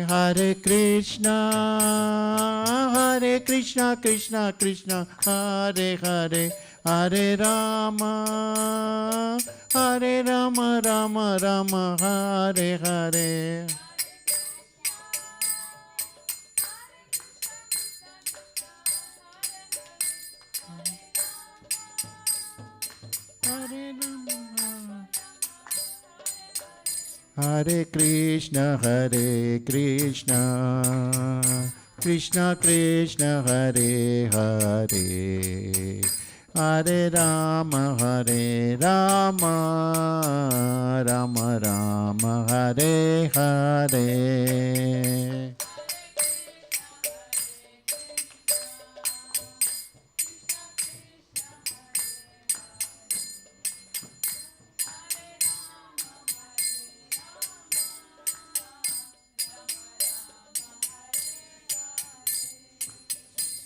Hare Krishna, Krishna Krishna, Hare Hare, Hare Rama, Rama Rama, Hare Hare. Hare Krishna, Krishna Krishna, Hare Hare, Hare Rama, Rama Rama, Hare Hare.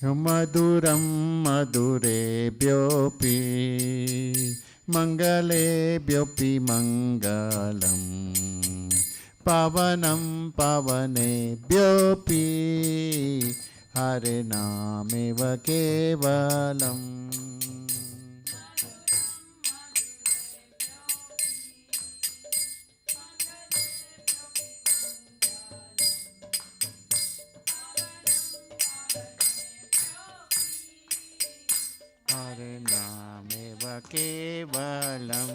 Maduram madurebhyopi mangalebhyopi mangalam pavanam pavanebhyopi harinameva kevalam. Harinameva kevalam.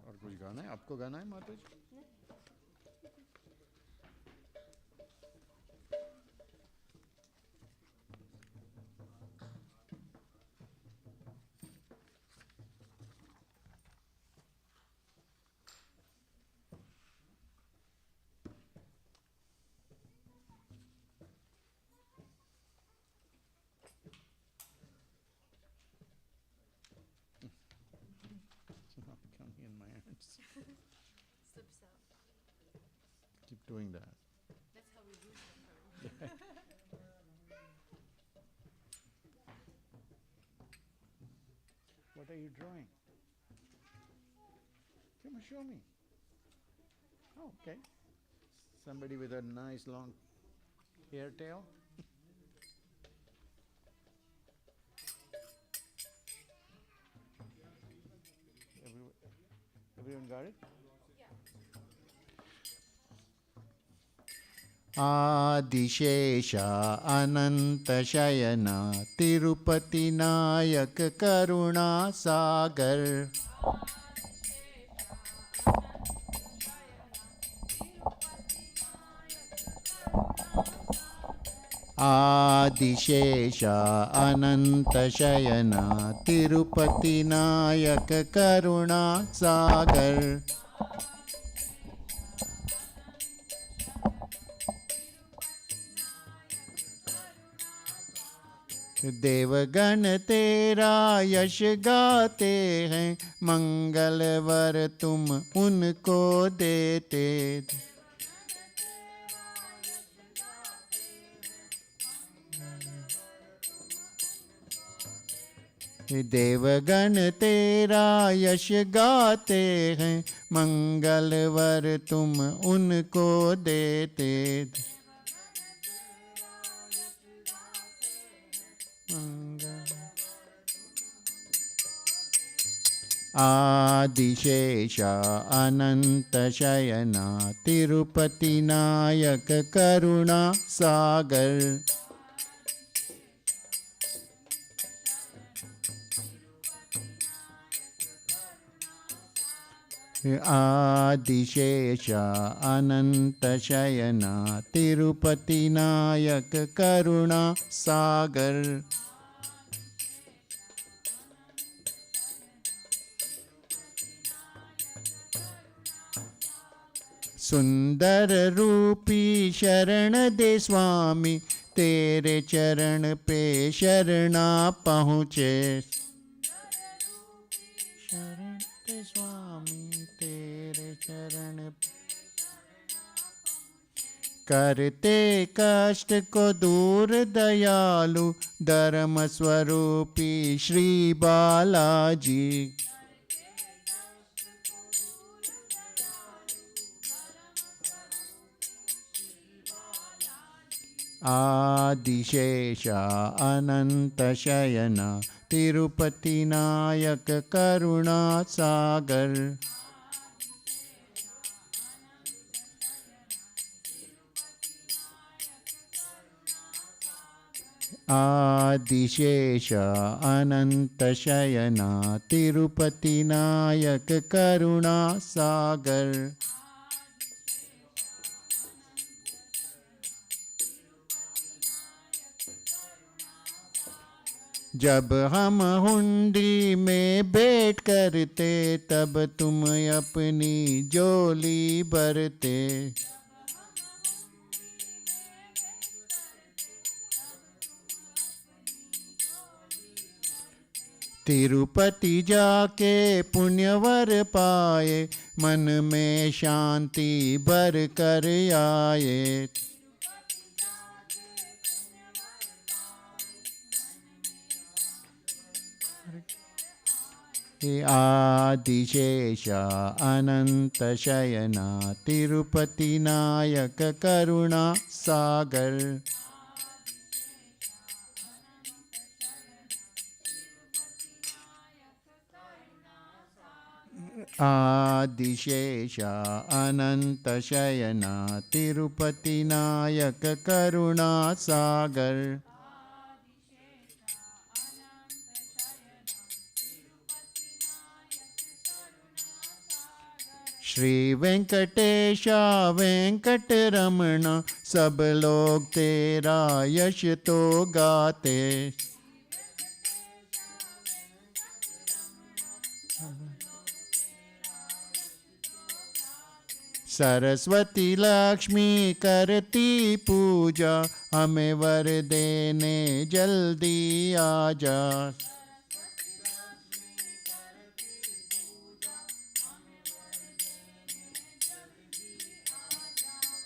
और कुछ गाना है? आपको गाना है माता जी? Slips out. Keep doing that. That's how we lose them. What are you drawing? Come on, show me. Oh, okay. Somebody with a nice long hair tail. Everyone got it? Adishesha Ananta Shayana Tirupati Nayak Karuna Sagar. Adishesha Ananta Shayana Tirupati Nayak Karuna Sagar. Devgan तेरा यश गाते हैं, मंगलवर तुम उनको देते। देवगण तेरा यश गाते हैं, मंगलवर तुम उनको देते। आदिशेषा अनंत शयना तिरुपति नायक करुणा सागर। आदिशेषा अनंत शयना तिरुपति नायक करुणा सागर। सुंदर रूपी शरण दे स्वामी, तेरे चरण पे शरणा पहुँचे। शरण दे स्वामी तेरे चरण, करते कष्ट को दूर दयालु धर्म स्वरूपी श्री बालाजी। आदिशेष अनंत शयन तिरुपति नायक करुणा सागर। आदिशेष अनंत शयन तिरुपति नायक करुणा सागर। जब हम हुंडी में बैठ करते तब तुम अपनी झोली भरते। तिरुपति जाके पुण्यवर पाए मन में शांति भर कर आए। आदिशेष अनंत शयन तिरुपति नायक करुणा सागर। आदिशेष अनंत शयन तिरुपति नायक करुणा सागर। श्री वेंकटेश वेंकट रमण सब लोग तेरा यश तो गाते। सरस्वती लक्ष्मी करती पूजा हमें वर देने जल्दी आजा।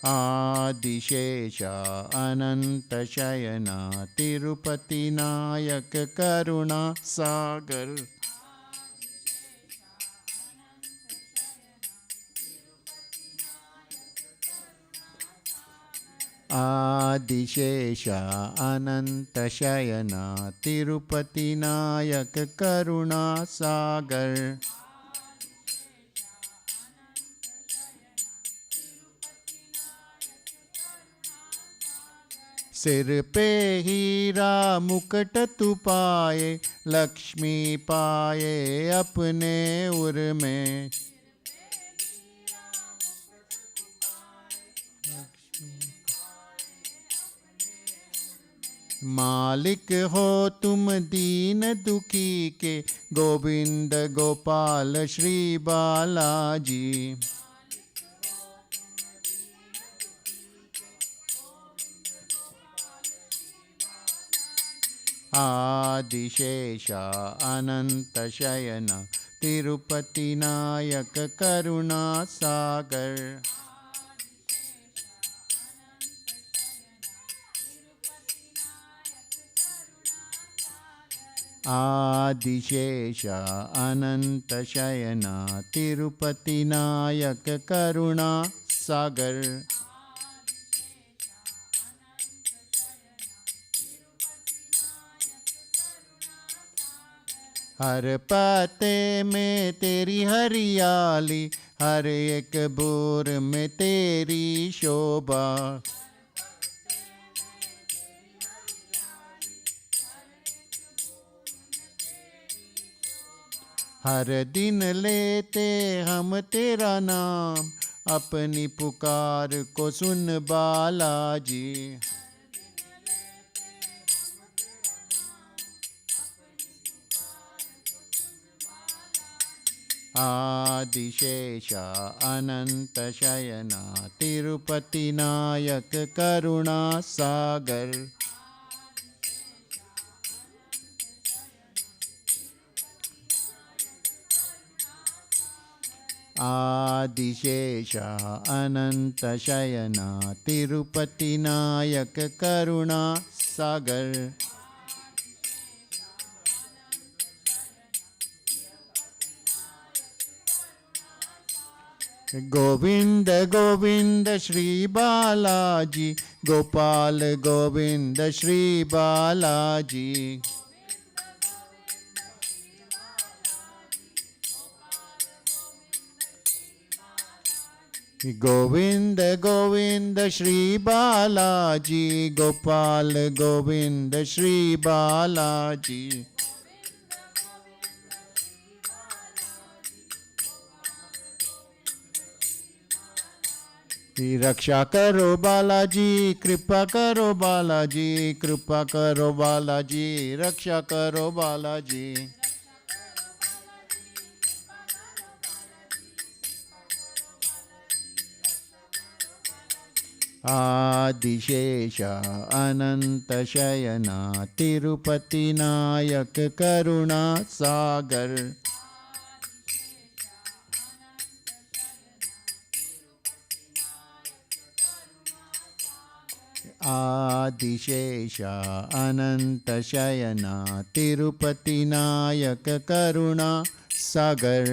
आदिशेष अनंत शयन तिरुपति नायक करुणा सागर। आदिशेष अनंत शयन तिरुपति नायक करुणा सागर। सिर पे हीरा मुकुट तू पाए लक्ष्मी पाए अपने उर में। मालिक हो तुम दीन दुखी के गोविंद गोपाल श्री बालाजी। आदिशेष अनंत शयन तिरुपति नायक करुणा सागर। आदिशेष अनंत शयन तिरुपति नायक करुणा सागर। हर पत्ते में तेरी हरियाली हर एक बूर में तेरी शोभा। हर दिन लेते हम तेरा नाम अपनी पुकार को सुन बालाजी। आदिशेष अनंत शयन तिरुपति नायक करुणा सागर। आदिशेषा अनंतशयना तिरुपति नायक करुणा सागर गोविंद गोविंद श्री बालाजी गोपाल गोविंद श्री बालाजी गोविंद गोविंद श्री बालाजी गोपाल गोविंद श्री बालाजी रक्षा करो बालाजी कृपा करो बालाजी कृपा करो बालाजी रक्षा करो बालाजी आदिशेष अनंत शयना तिरुपति नायक करुणा सागर आदिशेष अनंत शयना तिरुपति नायक करुणा सागर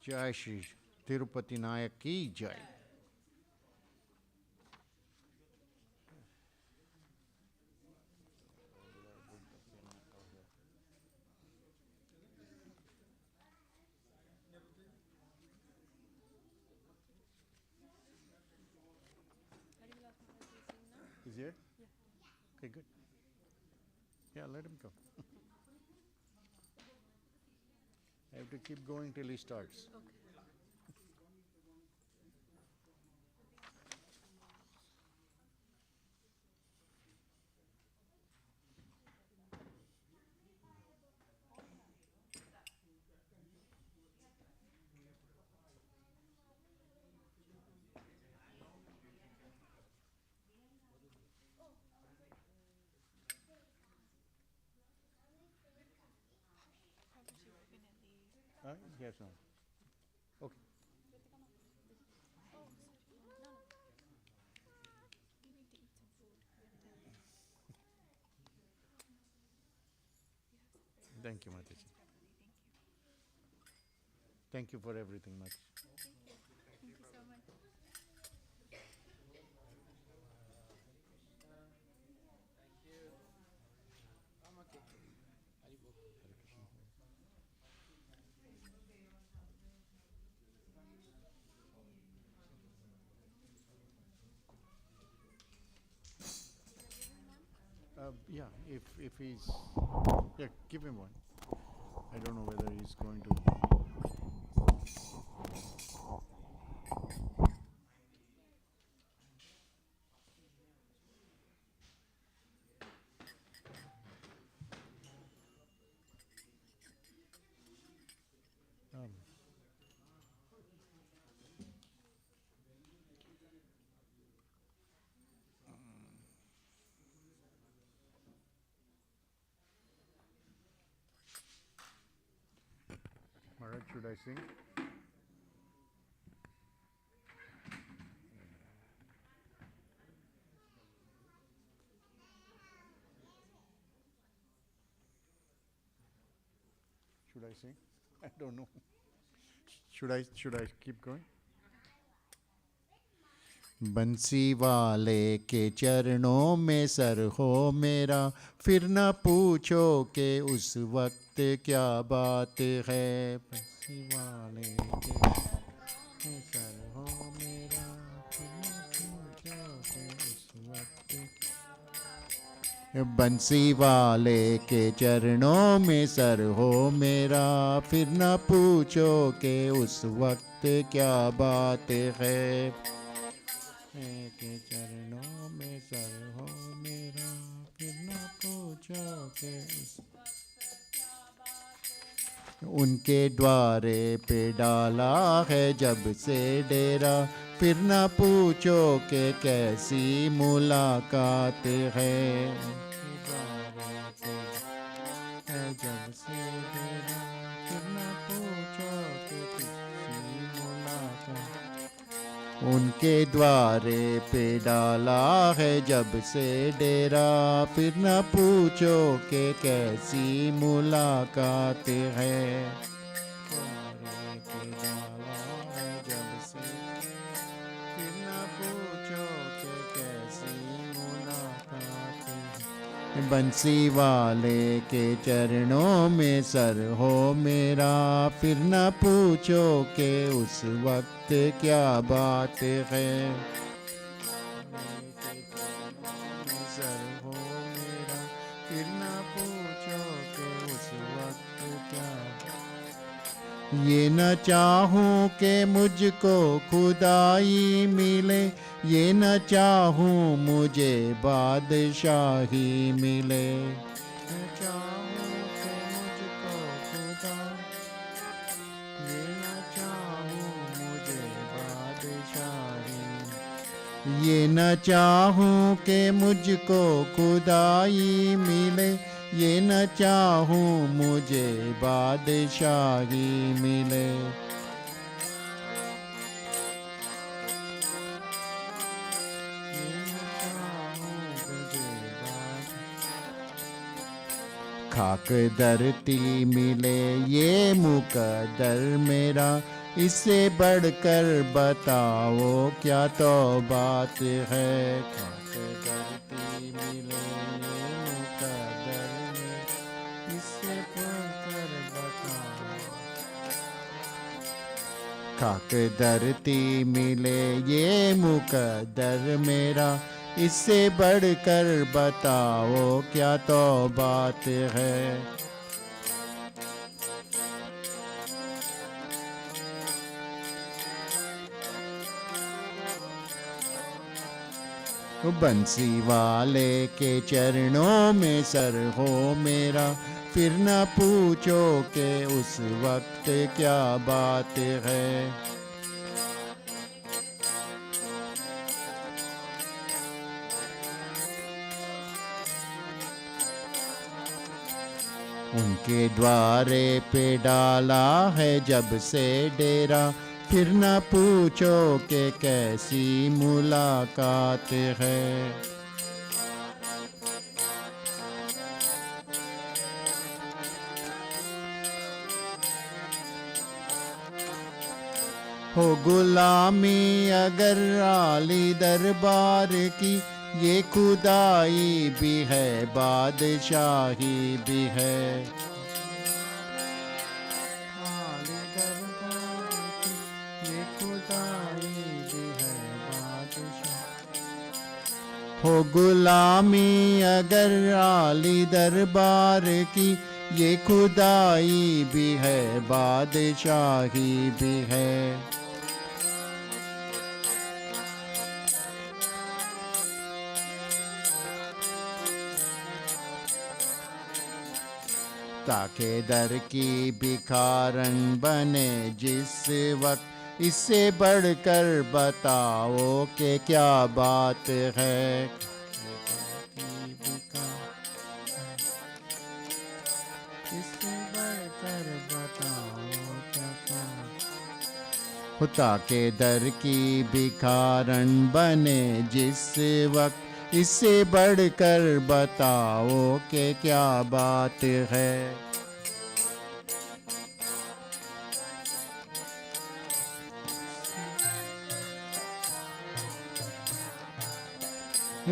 जय श्री तिरुपति नायक की जय। Is he here? Yeah. Okay, good. Yeah, let him go. I have to keep going till he starts. Okay. Yes, ma'am. Okay. Thank you, Mataji. Thank you for everything, Mataji. Thank you so much. Yeah, if he's, yeah, give him one. I don't know whether he's going to. Maharaj, should I sing? Should I sing? I don't know. Should I keep going? बंसी वाले के चरणों में sir हो मेरा फिर न पूछो कि उस वक्त क्या बात है। बंसी वाले के सर हो मेरा फिर न पूछो कि उस वक्त। बंसी वाले के चरणों में सर हो मेरा फिर न पूछो कि उस वक्त क्या बात है। के चरणों में सर हो मेरा फिर न पूछो कि उनके द्वारे पे डाला है जब से डेरा, फिर न पूछो कि कैसी मुलाकात है। जब से डेरा, फिर न पूछो कि किसी मुलाकात। उनके द्वारे पे डाला है जब से डेरा, फिर न पूछो कि कैसी मुलाकात है। द्वारे पे डाला है जब से, फिर न पूछो कि कैसी मुलाकात है। बंसी वाले के चरणों में सर हो मेरा, फिर न पूछो कि उस वक्त क्या बात है। सर हो मेरा, फिर न पूछो कि उस वक्त क्या। ये न चाहूं कि मुझको खुदाई मिले, ये न चाहूं मुझे बादशाही मिले। न चाहूं कि मुझको खुदा, ये न चाहूं मुझे बादशाही, ये न चाहूं कि मुझको खुदाई मिले, ये न चाहूं मुझे बादशाही मिले। खाक धरती मिले ये मुकद्दर मेरा, इससे बढ़कर बताओ क्या तो बात है। खाक धरती मिले ये मुकद्दर मेरा, इससे बढ़कर बताओ। खाक धरती मिले ये मुकद्दर मेरा, इससे बढ़कर बताओ क्या तो बात है। बंसी वाले के चरणों में सर हो मेरा, फिर न पूछो कि उस वक्त क्या बात है। उनके द्वारे पे डाला है जब से डेरा, फिर न पूछो कि कैसी मुलाकात है। हो गुलामी अगर आली दरबार की, ये खुदाई भी है बादशाही भी है। आली दरबार की, ये खुदाई भी है बादशाही। हो गुलामी अगर आली दरबार की, ये खुदाई भी है बादशाही भी है। ताके दर की भिखारन बने जिस वक्त, इससे बढ़कर बताओ कि क्या बात है। इससे बढ़कर बताओ क्या ताके दर की भिखारन बने जिस वक्त, इससे बढ़कर बताओ कि क्या बात है।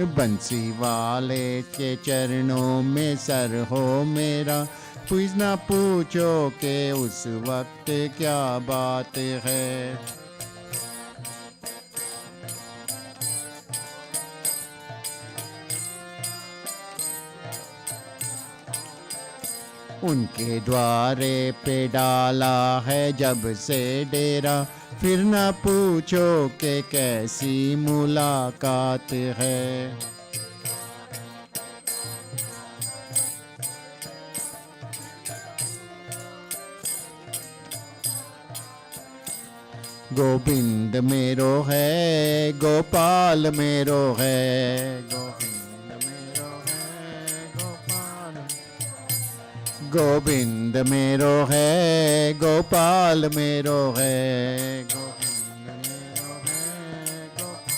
बंसी वाले के चरणों में सर हो मेरा, कुछ ना पूछो कि उस वक्त क्या बात है। उनके द्वारे पे डाला है जब से डेरा, फिर न पूछो कि कैसी मुलाकात है। गोविंद मेरो है गोपाल मेरो है गोविंद मेरो है गोपाल गोविंद मेरो है गोपाल मेरो है गोविंद मेरो है गोपाल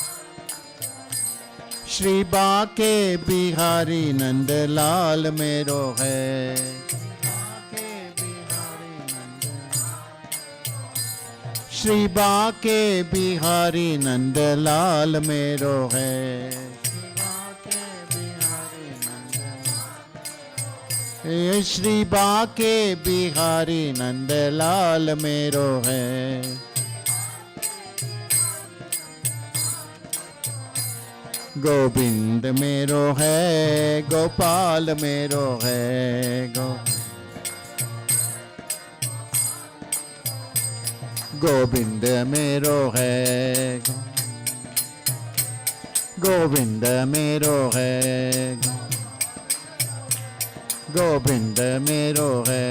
श्री बाके बिहारी नंदलाल मेरो है श्री बाके बिहारी नंदलाल मेरो है श्री बाके बिहारी नंदलाल मेरो है गोविंद मेरो है गोपाल मेरो है गोविंद मेरो है गोविंद मेरो है गोविंद मेरो है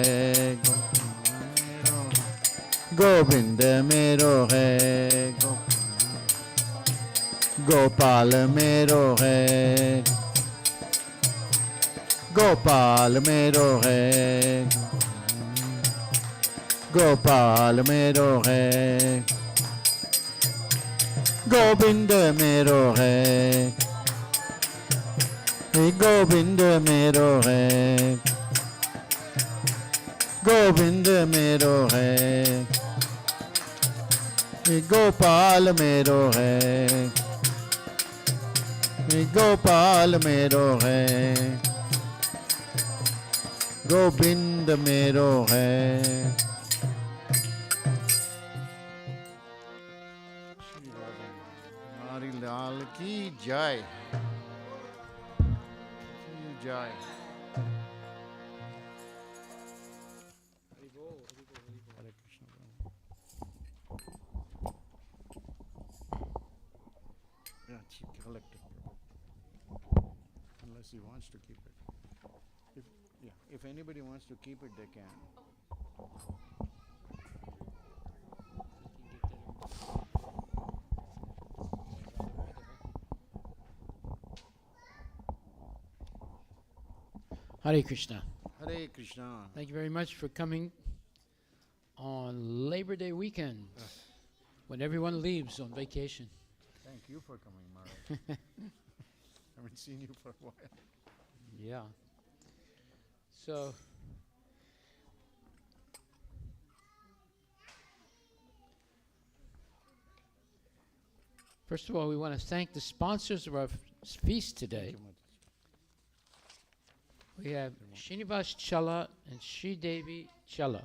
गोविंद मेरो है गोपाल मेरो है गोपाल मेरो है गोपाल मेरो है गोविंद मेरो है गोविंद मेरो है गोविंद मेरो है गोपाल मेरो है गोपाल मेरो है गोविंद मेरो है लाल की जय जय हरे Krishna collect it unless he wants to keep it if anybody wants to keep it they can Hare Krishna. Hare Krishna. Thank you very much for coming on Labor Day weekend when everyone leaves on vacation. Thank you for coming, Mara. Haven't seen you for a while. Yeah. So, first of all, we want to thank the sponsors of our feast today. We have Srinivas Challa and Sri Devi Challa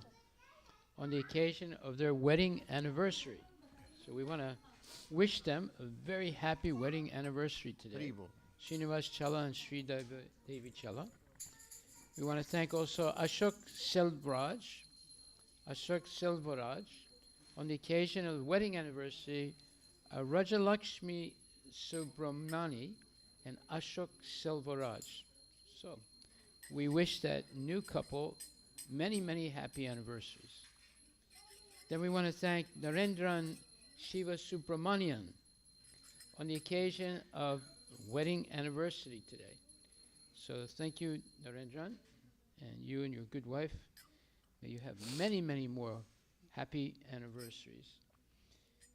on the occasion of their wedding anniversary. So we want to wish them a very happy wedding anniversary today. Srinivas Challa and Sri Devi Challa. We want to thank also Ashok Selvaraj on the occasion of the wedding anniversary of Rajalakshmi Subramani and Ashok Selvaraj. So we wish that new couple many, many happy anniversaries. Then we want to thank Narendran Shiva Subramanian on the occasion of wedding anniversary today. So thank you, Narendran, and you and your good wife. May you have many, many more happy anniversaries.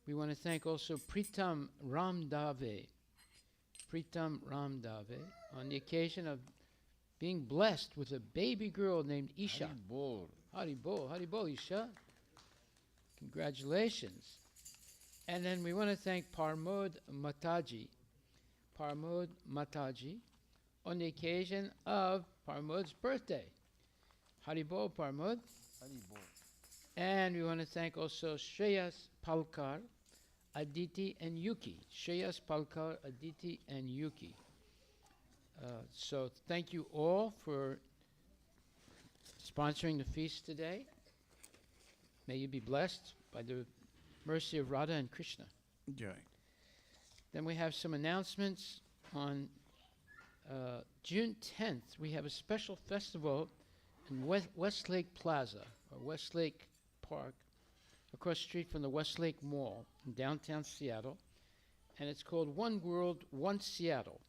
We want to thank also Pritam Ramdave on the occasion of being blessed with a baby girl named Isha. Haribol, Isha. Congratulations. And then we want to thank Parmod Mataji on the occasion of Parmod's birthday. Haribol, Parmod. Haribol. And we want to thank also Shreyas Palkar, Aditi, and Yuki. Shreyas Palkar, Aditi, and Yuki. So thank you all for sponsoring the feast today. May you be blessed by the mercy of Radha and Krishna. Jai. Then we have some announcements. On June 10th, we have a special festival in Westlake Plaza, or Westlake Park, across the street from the Westlake Mall in downtown Seattle. And it's called One World, One Seattle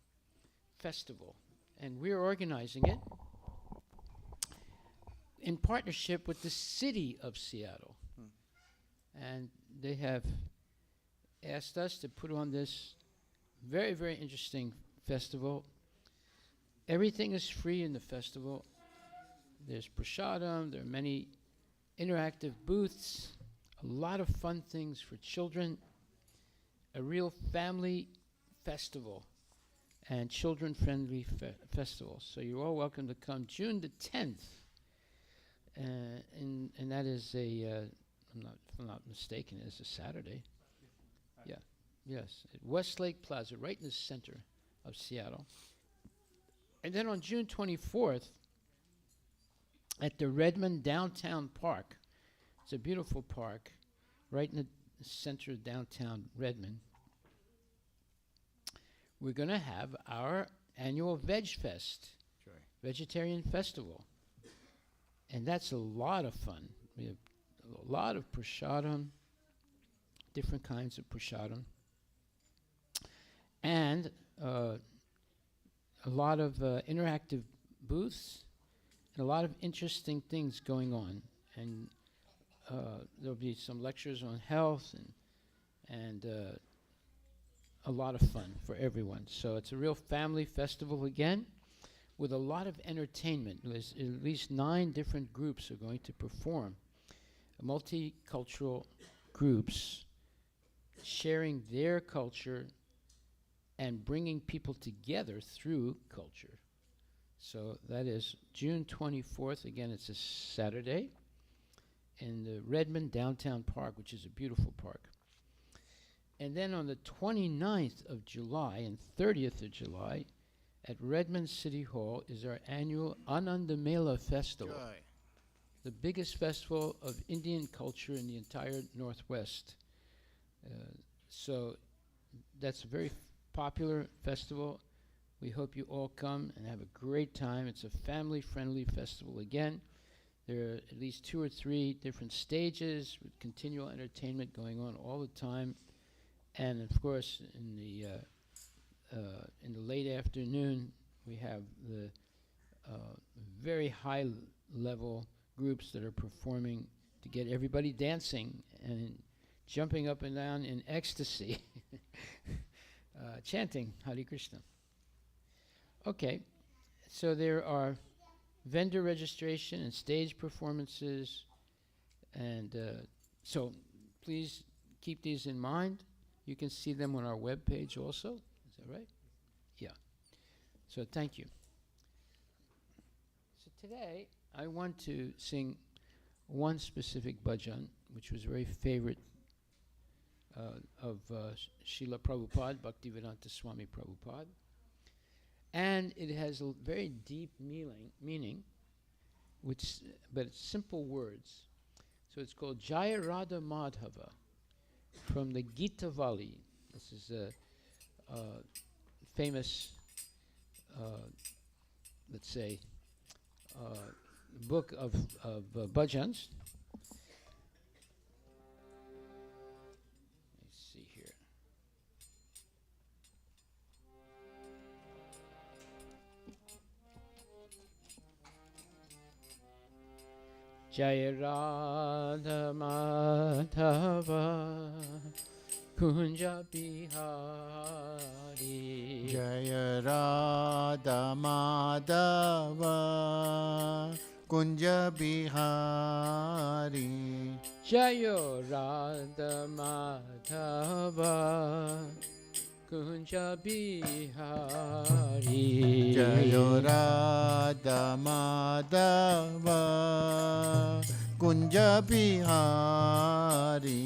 Festival. And we're organizing it in partnership with the city of Seattle. And they have asked us to put on this very, very interesting festival. Everything is free in the festival. There's prasadam, there are many interactive booths, a lot of fun things for children, a real family festival and children-friendly festival. So you're all welcome to come June the 10th. And that is if I'm not mistaken, it's a Saturday. Yeah, yes, at Westlake Plaza, right in the center of Seattle. And then on June 24th, at the Redmond Downtown Park, it's a beautiful park, right in the center of downtown Redmond, we're going to have our annual Veg Fest, Vegetarian Festival. And that's a lot of fun. We have a lot of prasadam, different kinds of prasadam, and a lot of interactive booths, and a lot of interesting things going on. And there'll be some lectures on health and a lot of fun for everyone. So it's a real family festival again, with a lot of entertainment. There's at least 9 different groups are going to perform, multicultural groups sharing their culture and bringing people together through culture. So that is June 24th. Again, it's a Saturday in the Redmond Downtown Park, which is a beautiful park. And then on the 29th of July and 30th of July, at Redmond City Hall is our annual Ananda Mela Festival, the biggest festival of Indian culture in the entire Northwest. So that's a very popular festival. We hope you all come and have a great time. It's a family-friendly festival again. There are at least 2 or 3 different stages with continual entertainment going on all the time. And of course, in the late afternoon, we have the very high-level groups that are performing to get everybody dancing and jumping up and down in ecstasy, chanting Hare Krishna. Okay, so there are vendor registration and stage performances, and so please keep these in mind. You can see them on our webpage also. Is that right? Yeah. So thank you. So today I want to sing one specific bhajan, which was a very favorite of Srila Prabhupada, Bhaktivedanta Swami Prabhupada. And it has a very deep meaning, but it's simple words. So it's called Jaya Radha Madhava from the Gita Vali. This is a famous, let's say, book of bhajans. Let's see here. Jaya Radha Madhava Kunja Bihari Jaya Radha Madhava Kunja Bihari Jaya Radha Madhava Kunja Bihari Jaya Radha Madhava Kunja Bihari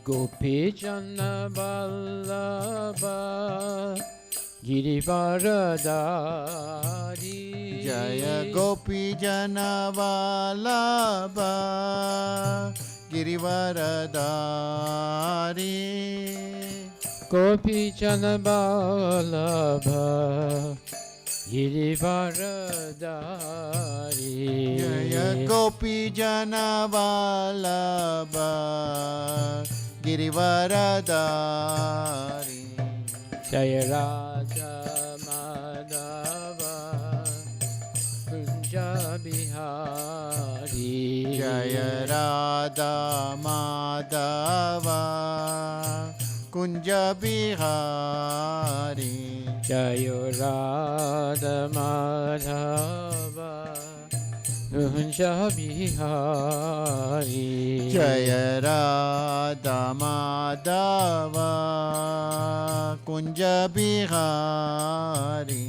Gopi Jana Vallabha Girivaradari Jaya Gopi Jana Vallabha Girivaradari Gopi Jana Vallabha Girivaradari. Jaya Gopi Jana Vallabha Girivaradari. Jaya Radha Madhava Kunja Bihari. Jaya Radha Madhava Kunja Bihari. Jaya Radha Madhava Kunja Bihari. Jaya Radha Madhava Kunja Bihari.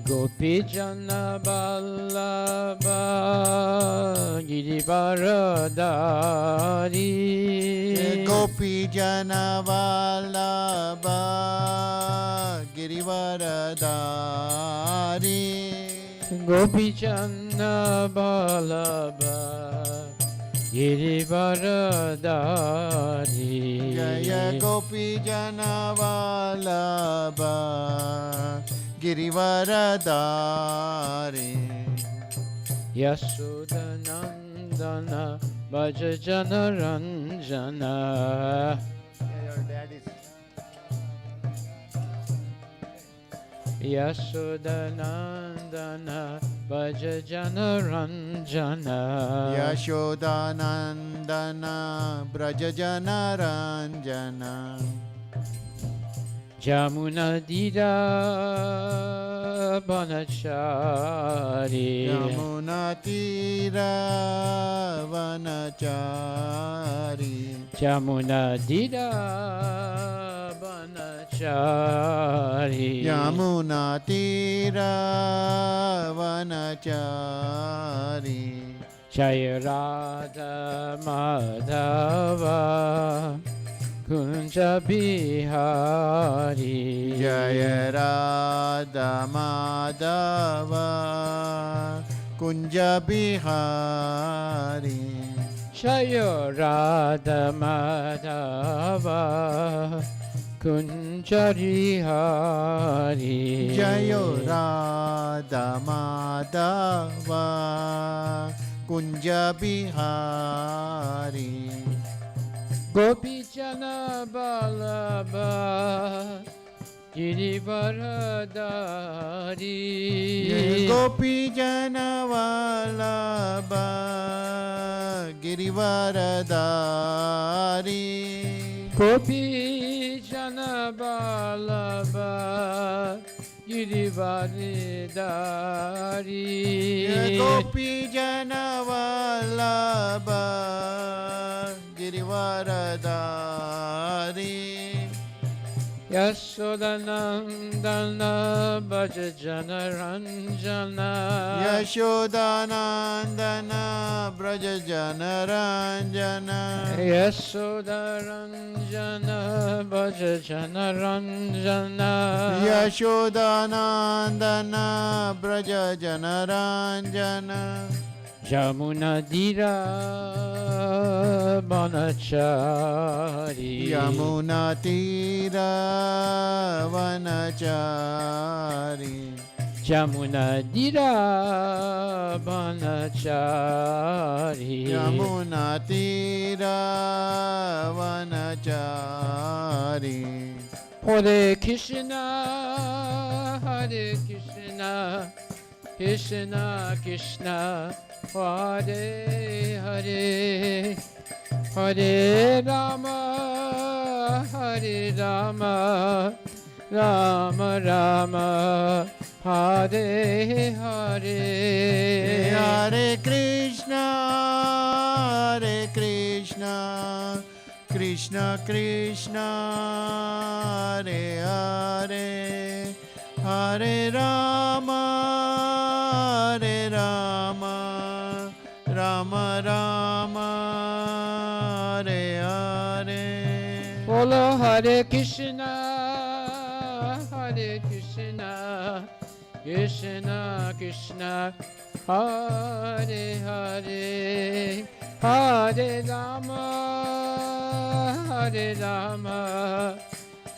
Gopi Jana Vallabha Girivaradari. Gopi Jana Vallabha Girivaradari. Gopi Jana Vallabha Girivaradari. Jaya Gopi Jana Vallabha Girivaradari. Yashodanandana Bhaja Jana Ranjana. Your dad is Yashodanandana Bhaja Jana Ranjana. Yashodanandana Braja Jana Ranjana. Jamuna Dira Banachari. Yamuna Tira Vanachari. Jamuna Dira Banachari. Yamuna Tira Vanachari. Jaya Radha Madhava Kunja Bihari. Jaya Radha Madhava Kunja Bihari. Jaya Radha Madhava Kunja Bihari. Jaya Radha Madhava Kunja Bihari. Gopi Jana Vallabha Girivaradari. Gopi Jana Vallabha Girivaradari. Gopi Jana Vallabha Girivaradari. Gopi Jana Vallabha Girivaradari. Yashodanandana Bhaja Jana Ranjana. Yashodanandana Braja Jana Ranjana. Yashodaranjana Bhaja Jana Ranjana. Yashodanandana Braja Jana Ranjana. Jamuna Dira Banachari. Yamuna Tira Vanachari. Jamuna Dira Banachari. Yamuna Tira Vanachari. Hare Krishna, Hare Krishna, Krishna Krishna, Hare Hare, Hare Rama, Hare Rama, Rama Rama, Hare Hare. Hare Krishna, Hare Krishna, Krishna Krishna, Hare Hare, Hare Rama, Hare Rama, Rama Rama, Hare Hare. Bolo Hare Krishna, Hare Krishna, Krishna Krishna, Hare Hare, Hare Rama, Hare Rama,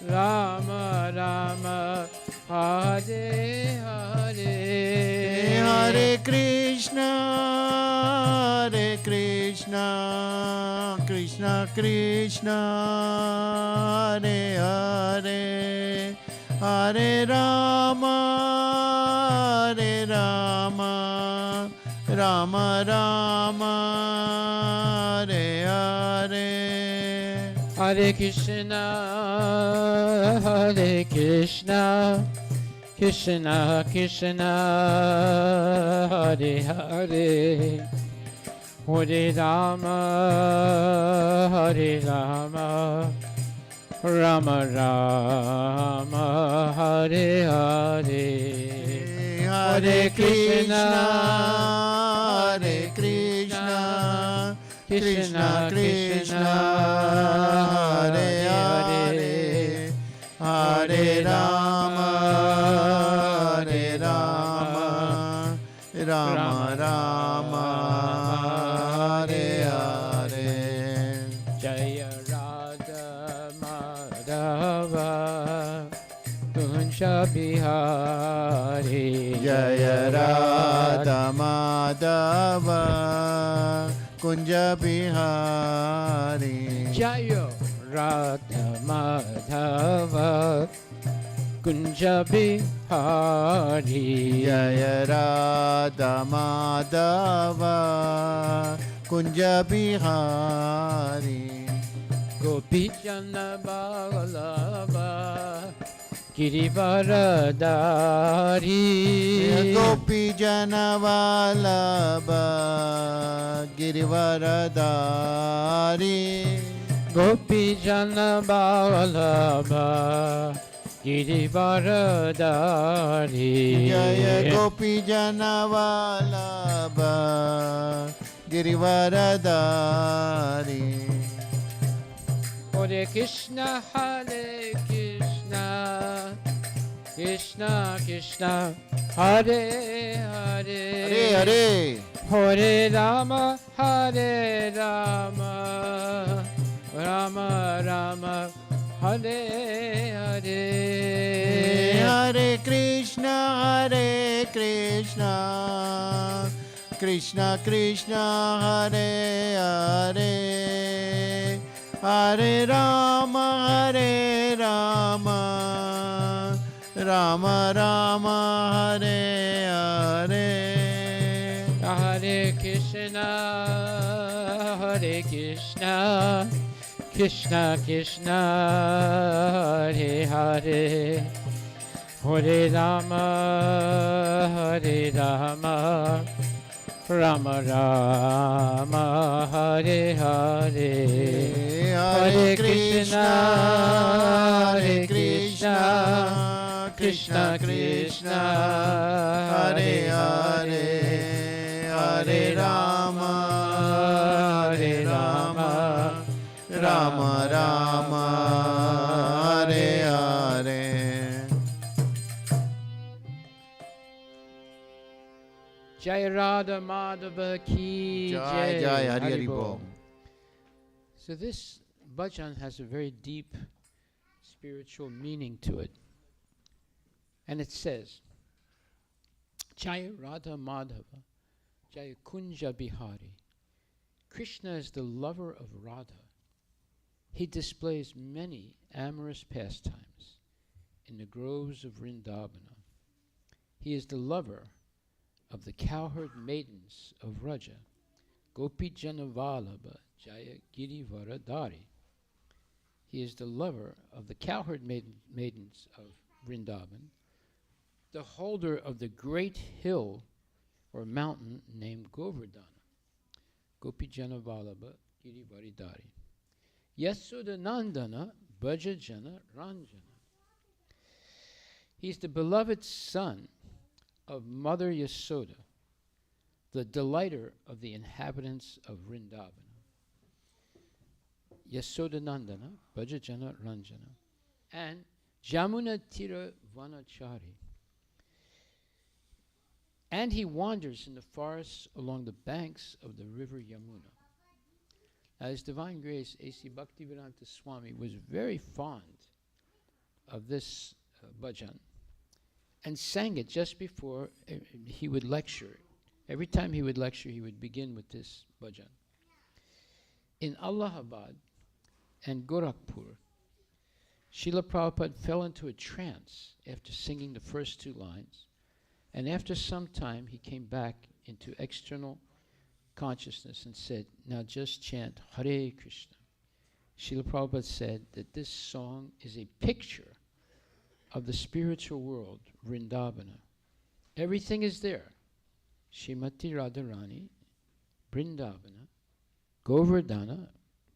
Rama Rama, Hare Hare. Hare Krishna, Krishna Krishna, Hare Hare, Hare Rama, Rama Rama, Hare Hare. Hare Krishna, Krishna Krishna, Hare Hare, Hare Rama, Rama Rama, Hare Hare. Hare Krishna, Krishna Krishna, Hare Hare, Hare Rama, Rama Rama, Hare Hare. Jaya Radha Madhava Kunja Bihari. Jaya Radha Madhava Kunja Bihari. Jaya Radha Madhava Kunja Bihari. Jaya Radha Madhava Kunja Bihari. Gopi Jana Ballabha Girivaradari. Gopi Jana Vallabha Girivaradari. Gopi Jana Ballabha Girivaradari. Jaya Gopi Jana Vallabha Girivaradari. Hare Krishna, Krishna Krishna, Hare Hare, Hare Hare. Hare Rama, Rama Rama, Hare Hare. Hare Krishna, Krishna Krishna, Hare Hare, Hare Rama, Rama Rama, Hare Hare. Hare Krishna, Krishna Krishna, Hare Hare, Hare Rama, Rama Rama, Hare Hare. Hare Krishna, Krishna Krishna, Hare Hare, Hare Rama, Rama Rama, Hare Hare. Jai Radha Madhava Ki Jai Jai, Hari Hari Bol. So this bhajan has a very deep spiritual meaning to it. And it says, Jai Radha Madhava, Jai Kunja Bihari. Krishna is the lover of Radha. He displays many amorous pastimes in the groves of Vrindavana. He is the lover of the cowherd maidens of Raja, Gopi Janavalabha Jaya Giri Varadari. He is the lover of the cowherd maidens of Vrindavan, the holder of the great hill or mountain named Govardhana, Gopi Janavalabha Giri Varidari. Yasodanandana Bhaja Jana Ranjana. He is the beloved son of Mother Yasoda, the delighter of the inhabitants of Vrindavana. Yasodanandana, Bhajajana Ranjana, and Jamuna Tira Vanachari. And he wanders in the forests along the banks of the river Yamuna. Now, His Divine Grace, A.C. Bhaktivedanta Swami, was very fond of this bhajan. and sang it just before he would lecture. Every time he would lecture, he would begin with this bhajan. In Allahabad and Gorakhpur, Srila Prabhupada fell into a trance after singing the first 2 lines, and after some time he came back into external consciousness and said, now just chant Hare Krishna. Srila Prabhupada said that this song is a picture of the spiritual world, Vrindavana. Everything is there. Shrimati Radharani, Vrindavana, Govardhana,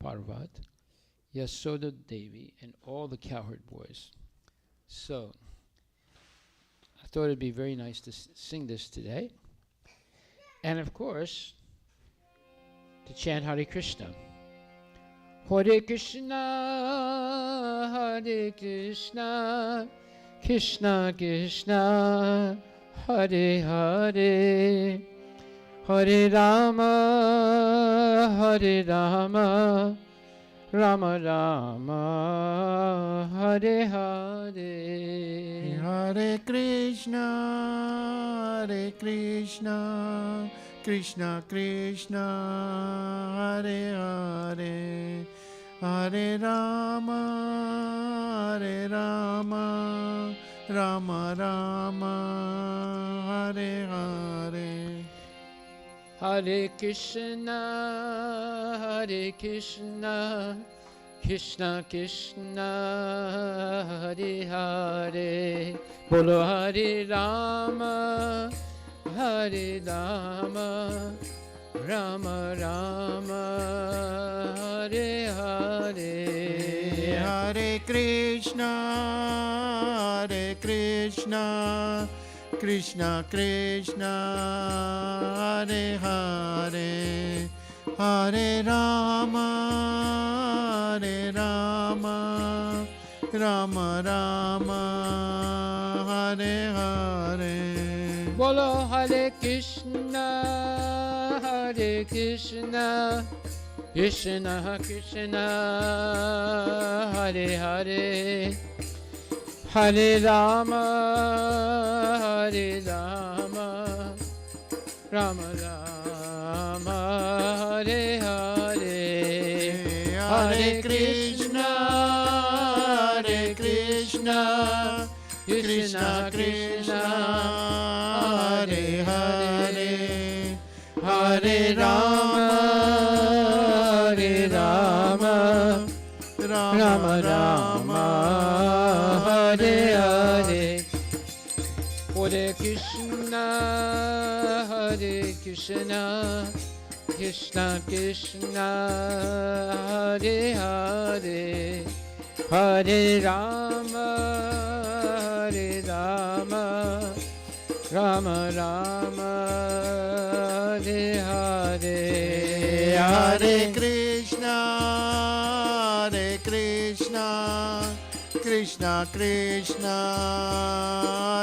Parvat, Yasoda Devi, and all the cowherd boys. So, I thought it'd be very nice to sing this today. And of course, to chant Hare Krishna. Hare Krishna, Hare Krishna, Krishna Krishna, Hare Hare, Hare Rama, Hare Rama, Rama Rama, Hare Hare. Hare Krishna, Hare Krishna, Krishna Krishna, Hare Hare, Hare Rama, Hare Rama, Rama Rama, Hare Hare. Hare Krishna, Hare Krishna, Krishna Krishna, Hare Hare, Bolo Hare Rama, Hare Rama, Rama Rama, Hare Hare. Hare Krishna, Hare Krishna, Krishna Krishna, Hare Hare, Hare Rama, Hare Rama, Rama Rama, Hare Hare. Bolo Hare Krishna, Hare Krishna, Krishna Krishna, Hare Hare, Hare Rama, Hare Rama, Rama Rama, Hare Hare. Hare Krishna, Hare Krishna, Krishna Krishna, Hare Hare, Hare Rama, Hare Rama, Rama Rama, Hare Hare. Hare Krishna, Hare Krishna, Krishna Krishna, Hare Hare, Hare Rama, Hare Rama, Rama Rama, Hare Hare. Hare Krishna, Hare Krishna, Krishna Krishna,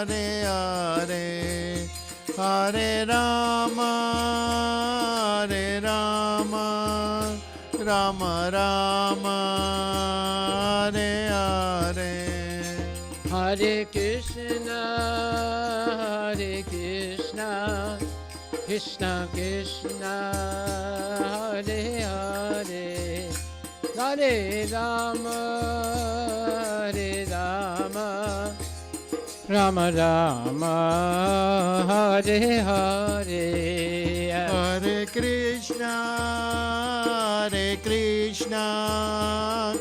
Hare Hare, Hare Rama, Hare Rama, Rama Rama, Hare Hare. Hare Krishna, Hare Krishna, Krishna Krishna, Hare Hare, Hare Rama, Hare Rama, Rama Rama, Hare Hare. Hare Krishna, Hare Krishna,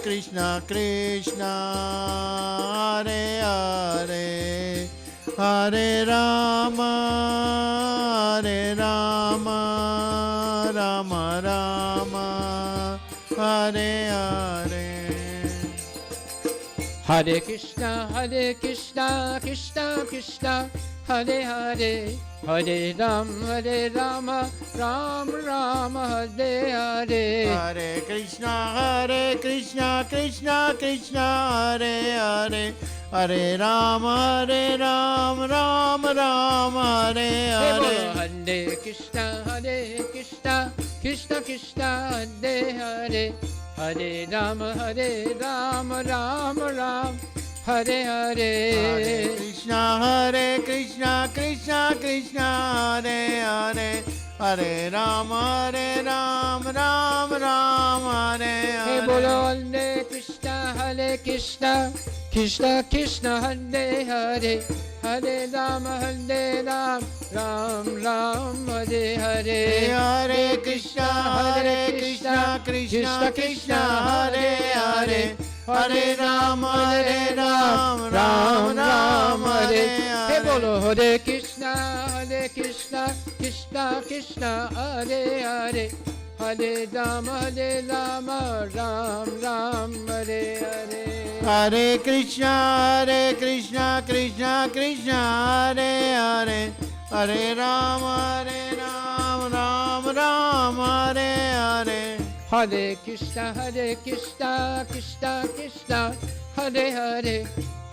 Krishna Krishna, Hare Hare, Hare Rama, Hare Rama, Rama Rama, Hare Hare. Hare Krishna, Krishna Krishna, Hare Hare, Hare Rama, Ram Ram, Hare Hare. Hare Krishna, Krishna Krishna, Hare Hare, Hare Rama, Ram Ram, Hare Hare. Hare Krishna, Krishna Krishna, Hare Hare, Hare Rama, Ram Ram, Hare Hare. Hare Krishna, Krishna Krishna, Hare Hare, Hare Ram, Ram Ram, Hare Hey Hare. bolo Hare Krishna, Krishna Krishna, Hare Hare, Hare Ram, Ram Ram, Hare Hare. Hare Krishna, Krishna Krishna, Hare Hare, Hare Ram, Ram Ram, Hare Hey Hare. bolo Hare Krishna, Krishna Krishna, Hare Hare, Hare Ram, Ram Ram, Hare Hare. Hare Krishna, Krishna Krishna, Hare Hare, Hare Ram, Ram Ram, Hare Hare. Hare Krishna, Krishna Krishna, Hare Hare,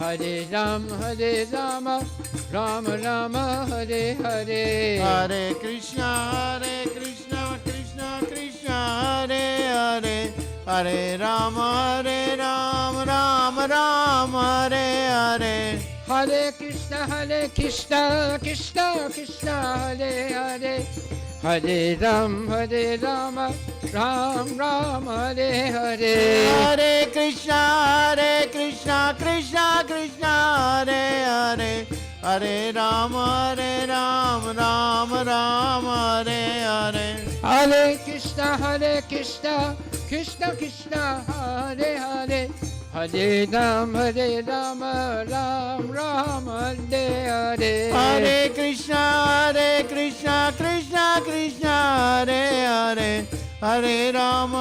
Hare Ram, Ram Ram, Hare Hare. Hare Krishna, Krishna Krishna, Hare Hare, Hare Ram, Ram Ram, Hare Hare. Hare Krishna, Krishna Krishna, Hare Hare, Hare Ram, Ram Ram, Hare Hare. Hare Krishna, Krishna Krishna, Hare Hare, Hare Ram, Ram Ram, Hare Hare. Hare Krishna, Krishna Krishna, Hare Hare, Hare Ram, Ram Ram, Hare Hare. Hare Krishna, Krishna Krishna, Hare Hare, Hare Ram,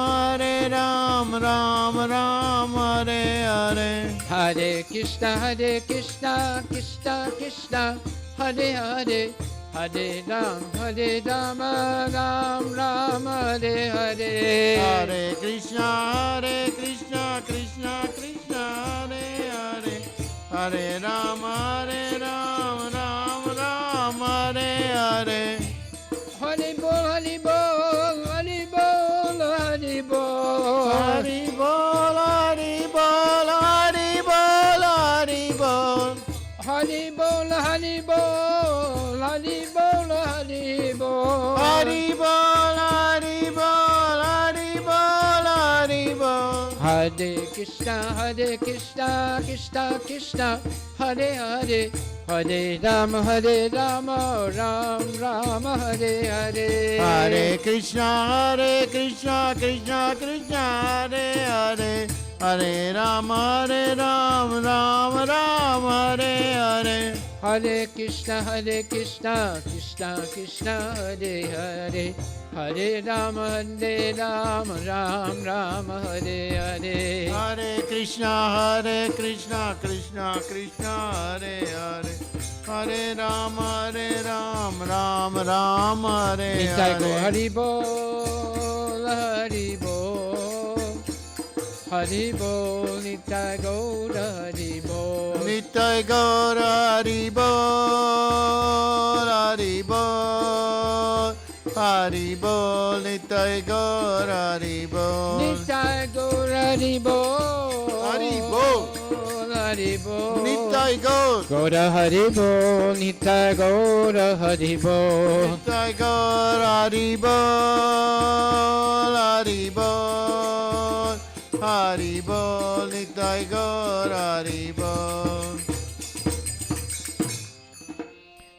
Ram Ram, Hare Hare. Hare Krishna, Krishna Krishna, Hare Hare, Hare Ram, Ram Ram, Hare Hare. Hare Krishna, Krishna Krishna, Hare Hare, Hare Ram, Ram Ram, Hare Hare. Hari bol, Hari bol, Hari bol, Hari bol. Hari bol, Hari bol, Hari bol, Hari bol. Hari bol, Hari bol, Hari bol, Hari bol. Hari bol, Hari bol, Hari bol, Hari bol. Hare Krishna, Krishna Krishna, Hare Hare, Hare Ram, Ram Ram, Hare Hare. Hare Krishna, Krishna Krishna, Hare Hare, Hare Ram, Ram Ram, Hare Hare. Hare Krishna, Krishna Krishna, Hare Hare, Hare Ram, Ram Ram, Hare Hare. Hare Krishna, Krishna Krishna, Hare Hare, Hare Ram, Ram Ram, Hare Nitai go Hare. Hari bol, Hari bol, Hari bol, Nitai go Hari bol. Nitai Gaur Hari Bol, Hari Bol, Hari Bol, Nitai Gaur Hari Bol. Nitai go Hari bol, Hari bol. Hari bol. Nitai Gaur, Go to Hari bol, Nitai go to Hari bol. Nitai Gaur Hari Bol, Hari Bol, Hari Bol, Nitai Gaur Hari Bol.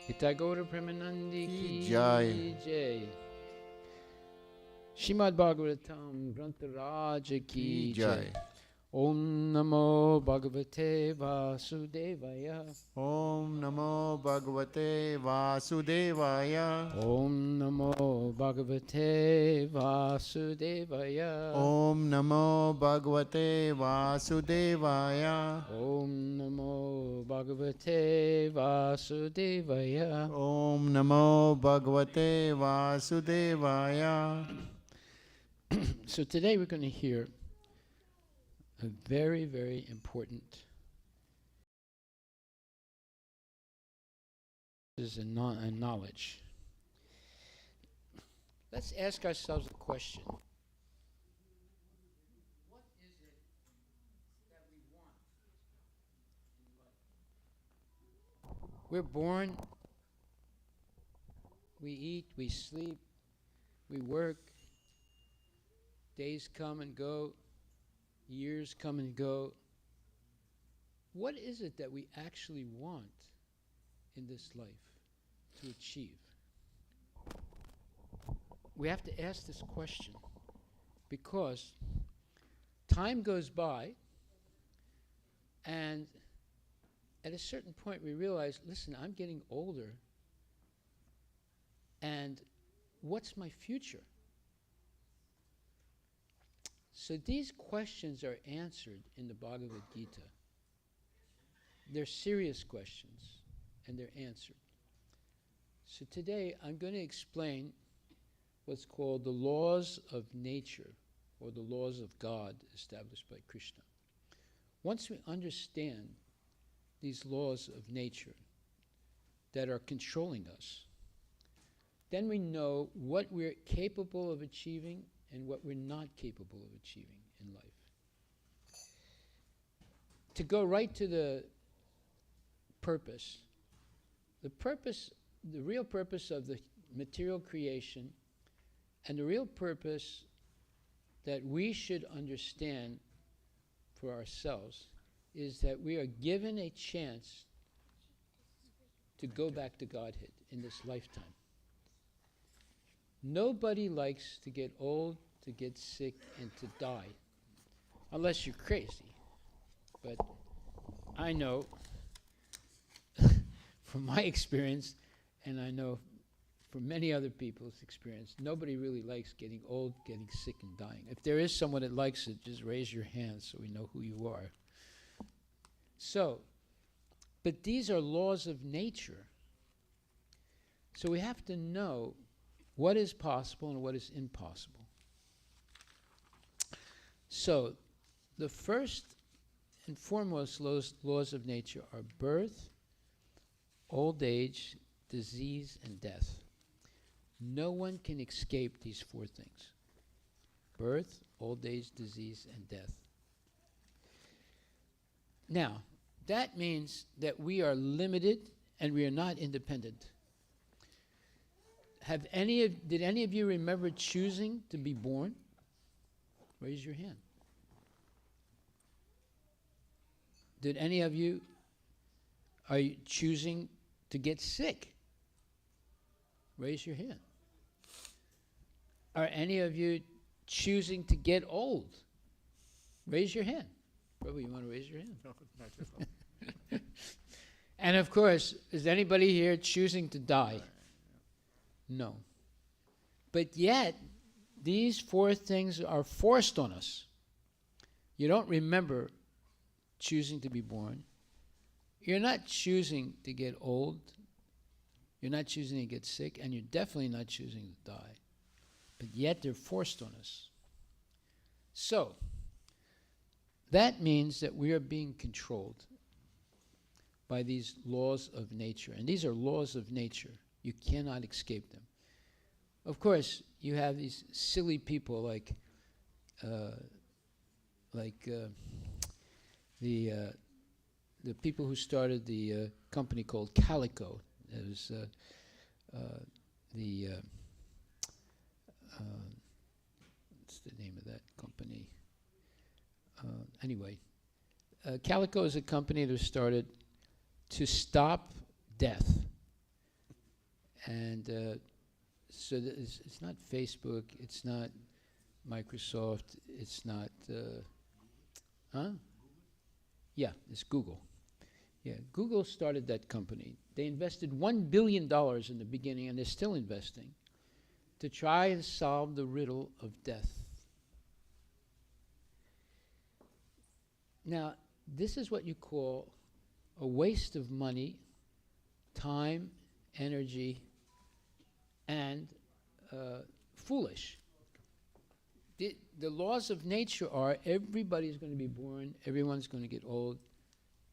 Nitai go to Premanandi Ki ki jai. jai. Shrimad Bhagavatam Grantha Raja ki Ki jai. Jai. Om Namo Bhagavate Vasudevaya. Om Namo Bhagavate Vasudevaya. Om Namo Bhagavate Vasudevaya. Om Namo Bhagavate Vasudevaya. Om Namo Bhagavate Vasudevaya. Om Namo Bhagavate Vasudevaya. So today we're going to hear a very, very important is a knowledge. Let's ask ourselves a question. What is it that we want? We're born, we eat, we sleep, we work, days come and go, years come and go. What is it that we actually want in this life to achieve? We have to ask this question because time goes by, and at a certain point we realize, listen, I'm getting older, and what's my future? So these questions are answered in the Bhagavad Gita. They're serious questions, and they're answered. So today I'm going to explain what's called the laws of nature, or the laws of God established by Krishna. Once we understand these laws of nature that are controlling us, then we know what we're capable of achieving and what we're not capable of achieving in life. To go right to the purpose, the real purpose of the material creation, and the real purpose that we should understand for ourselves is that we are given a chance to go back to Godhead in this lifetime. Nobody likes to get old, to get sick, and to die, unless you're crazy. But I know from my experience, and I know from many other people's experience, nobody really likes getting old, getting sick, and dying. If there is someone that likes it, just raise your hand so we know who you are. So, but these are laws of nature. So we have to know what is possible and what is impossible. So, the first and foremost laws of nature are birth, old age, disease, and death. No one can escape these four things: birth, old age, disease, and death. Now, that means that we are limited and we are not independent. Did any of you remember choosing to be born? Raise your hand. Did any of you, are you choosing to get sick? Raise your hand. Are any of you choosing to get old? Raise your hand. Prabhu, you want to raise your hand? No, not at all. And of course, is anybody here choosing to die? No. But yet, these four things are forced on us. You don't remember choosing to be born. You're not choosing to get old. You're not choosing to get sick, and you're definitely not choosing to die. But yet they're forced on us. So, that means that we are being controlled by these laws of nature. And these are laws of nature. You cannot escape them. Of course, you have these silly people like the people who started the company called Calico. It was what's the name of that company? Anyway, Calico is a company that was started to stop death. And so it's not Facebook, it's not Microsoft, it's not, Yeah, it's Google. Yeah, Google started that company. They invested $1 billion in the beginning, and they're still investing, to try and solve the riddle of death. Now, this is what you call a waste of money, time, energy, and foolish. The laws of nature are everybody's going to be born, everyone's going to get old,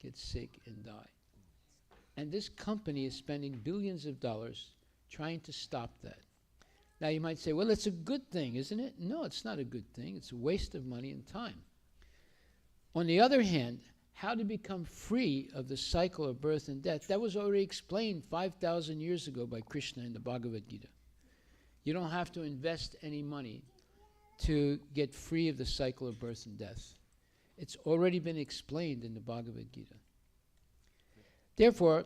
get sick, and die. And this company is spending billions of dollars trying to stop that. Now you might say, well, it's a good thing, isn't it? No, it's not a good thing. It's a waste of money and time. On the other hand, how to become free of the cycle of birth and death. That was already explained 5,000 years ago by Krishna in the Bhagavad Gita. You don't have to invest any money to get free of the cycle of birth and death. It's already been explained in the Bhagavad Gita. Therefore,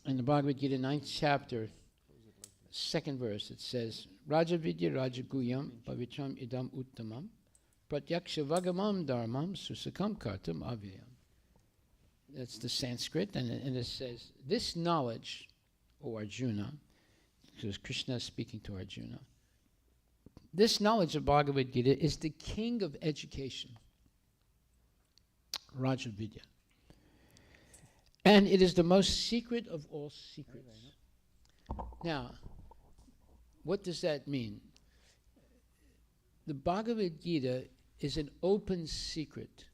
in the Bhagavad Gita, 9th chapter, 2nd verse, it says, Raja Vidya Raja Guyam Pavitram Idam Uttamam Pratyaksha Vagamam Dharmam Susakam Kartam Avyayam. That's the Sanskrit, and it says, this knowledge, O Arjuna, because Krishna is speaking to Arjuna, this knowledge of Bhagavad Gita is the king of education, Raja Vidya. And it is the most secret of all secrets. Now, what does that mean? The Bhagavad Gita is an open secret.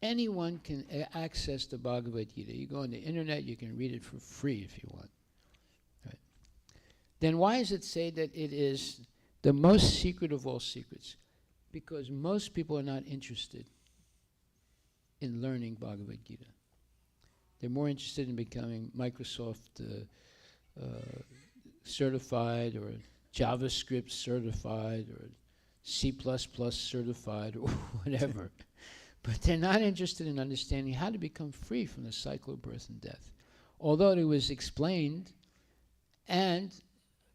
Anyone can access the Bhagavad Gita. You go on the internet, you can read it for free if you want. Right. Then why does it say that it is the most secret of all secrets? Because most people are not interested in learning Bhagavad Gita. They're more interested in becoming Microsoft certified, or JavaScript certified, or C++ certified, or whatever. But they're not interested in understanding how to become free from the cycle of birth and death. Although it was explained and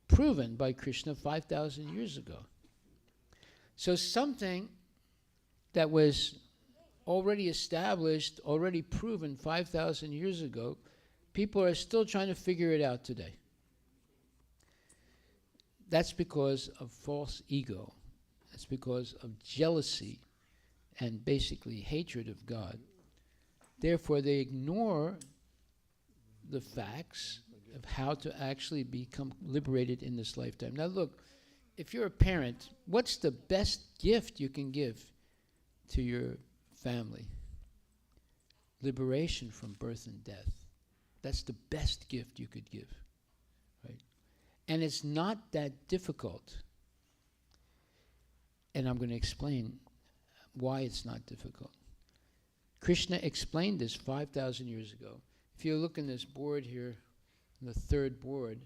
proven by Krishna 5,000 years ago. So something that was already established, already proven 5,000 years ago, people are still trying to figure it out today. That's because of false ego. That's because of jealousy and basically hatred of God. Therefore, they ignore the facts of how to actually become liberated in this lifetime. Now look, if you're a parent, what's the best gift you can give to your family? Liberation from birth and death. That's the best gift you could give, right? And it's not that difficult. And I'm going to explain why it's not difficult. Krishna explained this 5,000 years ago. If you look in this board here, the third board,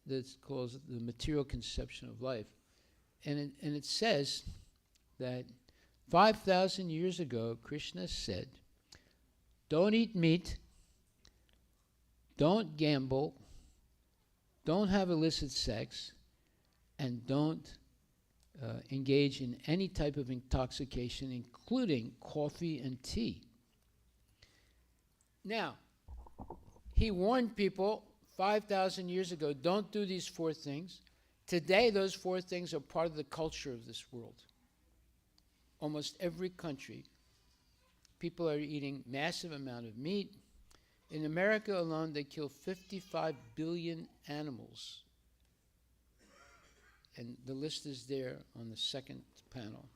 that's called the material conception of life. And it says that 5,000 years ago, Krishna said, don't eat meat, don't gamble, don't have illicit sex, and don't engage in any type of intoxication, including coffee and tea. Now, he warned people 5,000 years ago, don't do these 4 things. Today, those 4 things are part of the culture of this world. Almost every country, people are eating massive amount of meat. In America alone, they kill 55 billion animals. And the list is there on the second panel.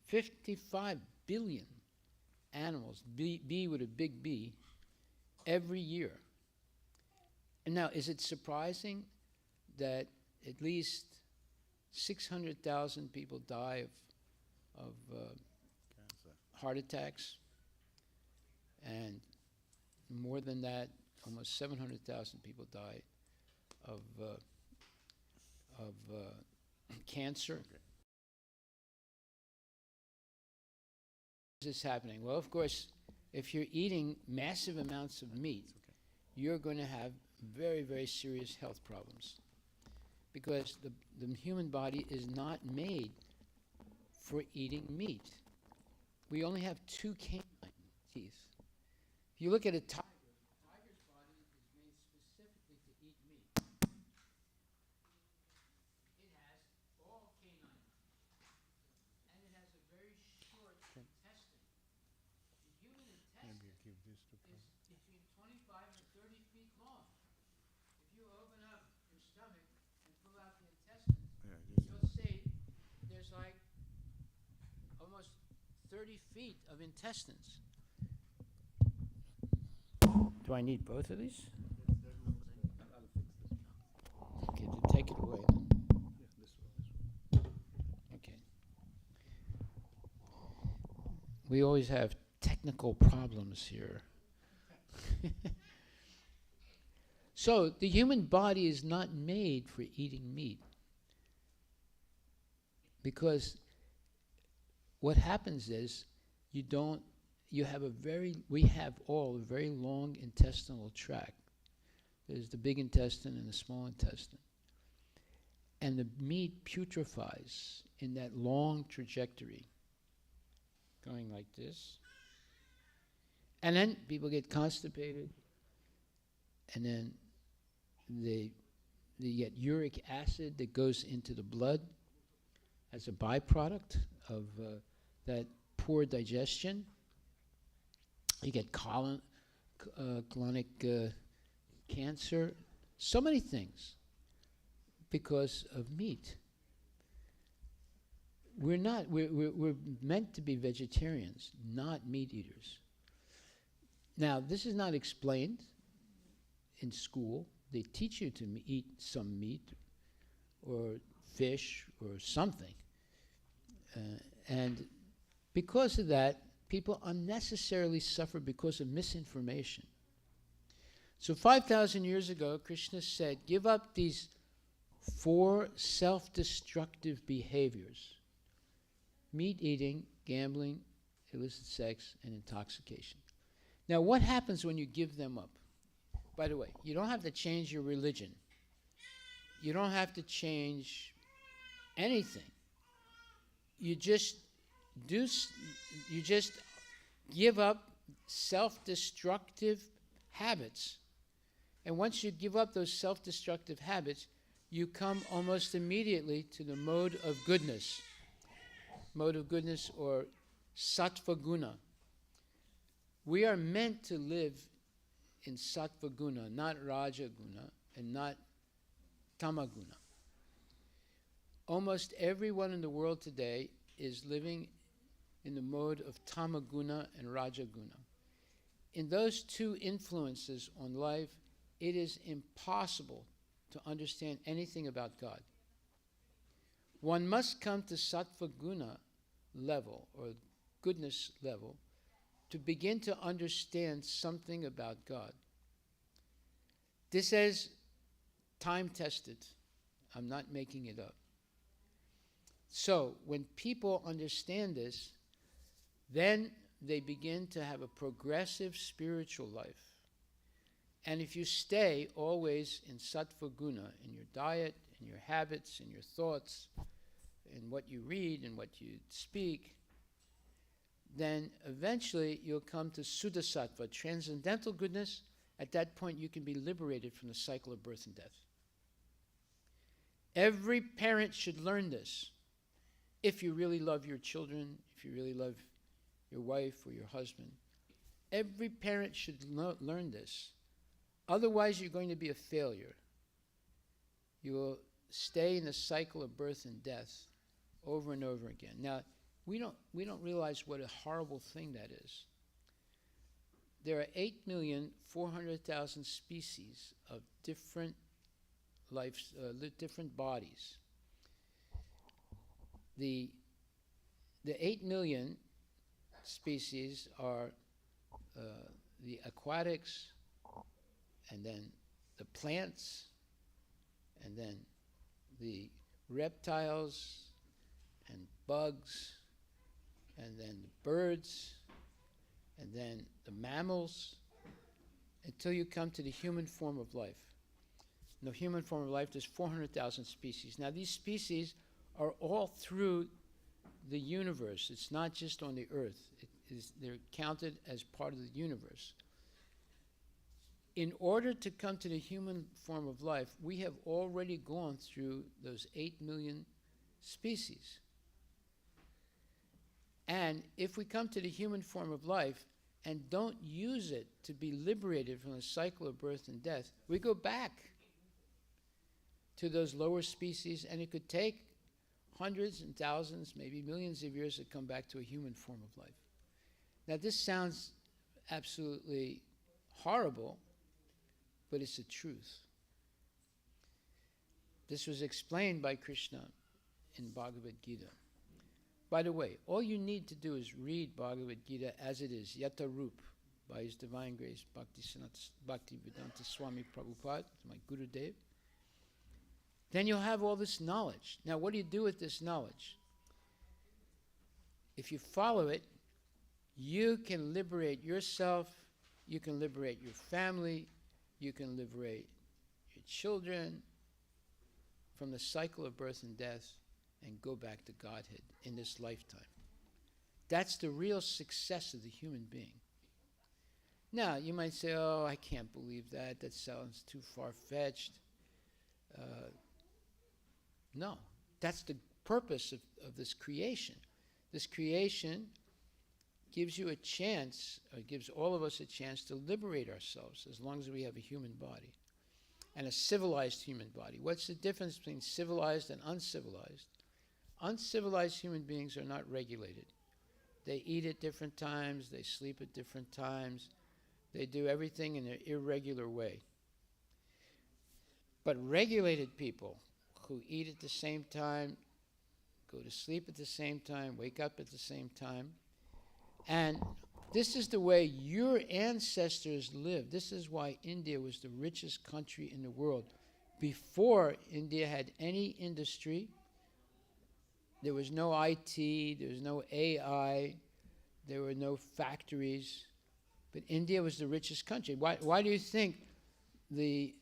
55 billion animals, B with a big B, every year. And now, is it surprising that at least 600,000 people die of heart attacks? And more than that, almost 700,000 people die of cancer. Okay. Is this happening? Well, of course, if you're eating massive amounts of meat, you're going to have very, very serious health problems, because the human body is not made for eating meat. We only have 2 canine teeth. If you look at a tiger's body is made specifically to eat meat. It has all canine, and it has a very short intestine. The human intestine is between 25 and 30 feet long. If you open up your stomach and pull out the intestines, you'll see there's like almost 30 feet of intestines. Do I need both of these? Okay, to take it away then. Okay. We always have technical problems here. So the human body is not made for eating meat, because what happens is we have all a very long intestinal tract. There's the big intestine and the small intestine. And the meat putrefies in that long trajectory, going like this. And then people get constipated, and then they get uric acid that goes into the blood as a byproduct of that poor digestion. You get colonic cancer, so many things because of meat. We're meant to be vegetarians, not meat eaters. Now, this is not explained in school. They teach you to eat some meat or fish or something. And because of that, people unnecessarily suffer because of misinformation. So 5,000 years ago, Krishna said, give up these 4 self-destructive behaviors: meat eating, gambling, illicit sex, and intoxication. Now, what happens when you give them up? By the way, you don't have to change your religion. You don't have to change anything. You just give up self-destructive habits. And once you give up those self-destructive habits, you come almost immediately to the mode of goodness. Mode of goodness, or sattva guna. We are meant to live in sattva guna, not raja guna, and not tamaguna. Almost everyone in the world today is living in the mode of tamaguna and rajaguna. In those two influences on life, it is impossible to understand anything about God. One must come to sattva guna level, or goodness level, to begin to understand something about God. This is time-tested. I'm not making it up. So when people understand this, then they begin to have a progressive spiritual life. And if you stay always in sattva guna, in your diet, in your habits, in your thoughts, in what you read and what you speak, then eventually you'll come to Suddhasattva, transcendental goodness. At that point, you can be liberated from the cycle of birth and death. Every parent should learn this. If you really love your children, if you really love your wife or your husband, every parent should learn this. Otherwise, you're going to be a failure. You will stay in the cycle of birth and death over and over again. Now, we don't realize what a horrible thing that is. There are 8,400,000 species of different lives, different bodies. The 8 million species are the aquatics, and then the plants, and then the reptiles and bugs, and then the birds, and then the mammals, until you come to the human form of life. In the human form of life, there's 400,000 species. Now, these species are all through the universe. It's not just on the earth. They're counted as part of the universe. In order to come to the human form of life, we have already gone through those 8 million species. And if we come to the human form of life and don't use it to be liberated from the cycle of birth and death, we go back to those lower species, and it could take hundreds and thousands, maybe millions of years to come back to a human form of life. Now, this sounds absolutely horrible, but it's the truth. This was explained by Krishna in Bhagavad Gita. By the way, all you need to do is read Bhagavad Gita as it is, Yata Rup, by His Divine Grace, Bhaktivedanta Swami Prabhupada, my Guru Dev. Then you'll have all this knowledge. Now, what do you do with this knowledge? If you follow it, you can liberate yourself, you can liberate your family, you can liberate your children from the cycle of birth and death and go back to Godhead in this lifetime. That's the real success of the human being. Now, you might say, oh, I can't believe that. That sounds too far-fetched. No, that's the purpose of this creation. This creation gives you a chance, or gives all of us a chance to liberate ourselves as long as we have a human body and a civilized human body. What's the difference between civilized and uncivilized? Uncivilized human beings are not regulated. They eat at different times, they sleep at different times, they do everything in an irregular way. But regulated people who eat at the same time, go to sleep at the same time, wake up at the same time, and this is the way your ancestors lived. This is why India was the richest country in the world. Before India had any industry, there was no IT, there was no AI, there were no factories, but India was the richest country. Why do you think the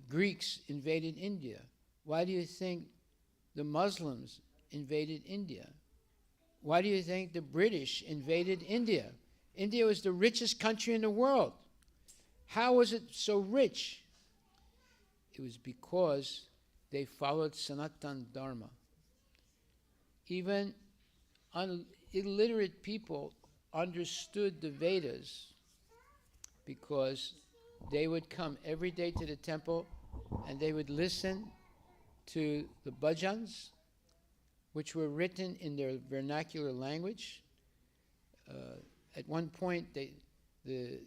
Greeks invaded India? Why do you think the Muslims invaded India? Why do you think the British invaded India? India was the richest country in the world. How was it so rich? It was because they followed Sanatan Dharma. Even illiterate people understood the Vedas because they would come every day to the temple and they would listen to the bhajans, which were written in their vernacular language. At one point, the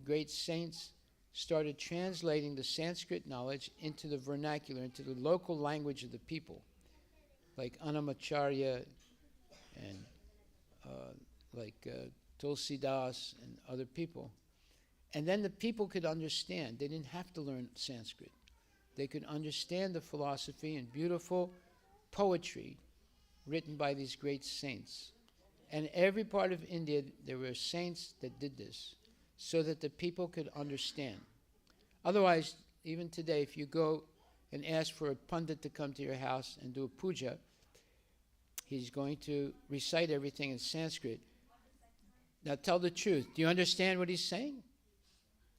great saints started translating the Sanskrit knowledge into the vernacular, into the local language of the people, like Annamacharya and Tulsidas and other people. And then the people could understand. They didn't have to learn Sanskrit. They could understand the philosophy and beautiful poetry written by these great saints. And every part of India, there were saints that did this so that the people could understand. Otherwise, even today, if you go and ask for a pundit to come to your house and do a puja, he's going to recite everything in Sanskrit. Now tell the truth. Do you understand what he's saying?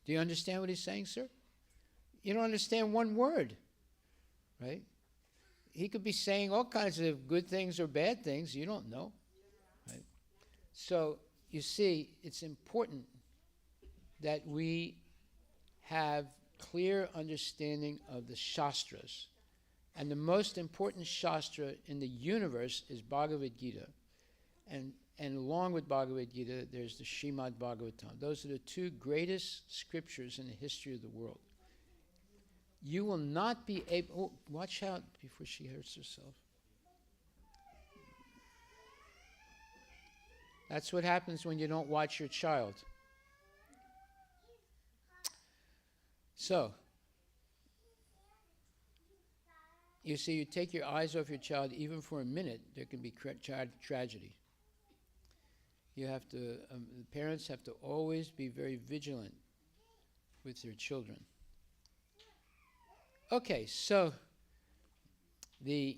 Do you understand what he's saying, sir? You don't understand one word, right? He could be saying all kinds of good things or bad things. You don't know, right? So, you see, it's important that we have clear understanding of the Shastras. And the most important Shastra in the universe is Bhagavad Gita. And along with Bhagavad Gita, there's the Srimad Bhagavatam. Those are the two greatest scriptures in the history of the world. You will not be able... Oh, watch out before she hurts herself. That's what happens when you don't watch your child. So, you see, you take your eyes off your child even for a minute, there can be tragedy. You have to, the parents have to always be very vigilant with their children. Okay, so the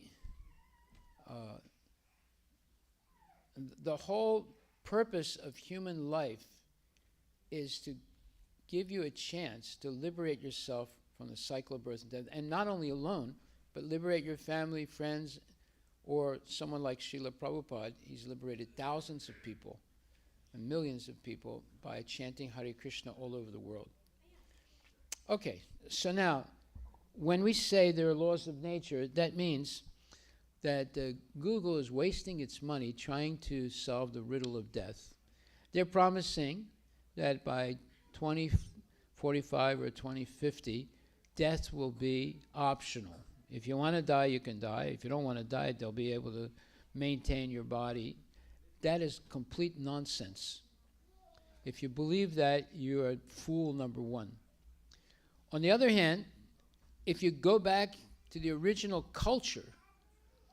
whole purpose of human life is to give you a chance to liberate yourself from the cycle of birth and death, and not only alone, but liberate your family, friends, or someone like Srila Prabhupada. He's liberated thousands of people and millions of people by chanting Hare Krishna all over the world. Okay, so now, when we say there are laws of nature, that means that Google is wasting its money trying to solve the riddle of death. They're promising that by 2045 or 2050, death will be optional. If you want to die, you can die. If you don't want to die, they'll be able to maintain your body. That is complete nonsense. If you believe that, you're a fool number one. On the other hand, if you go back to the original culture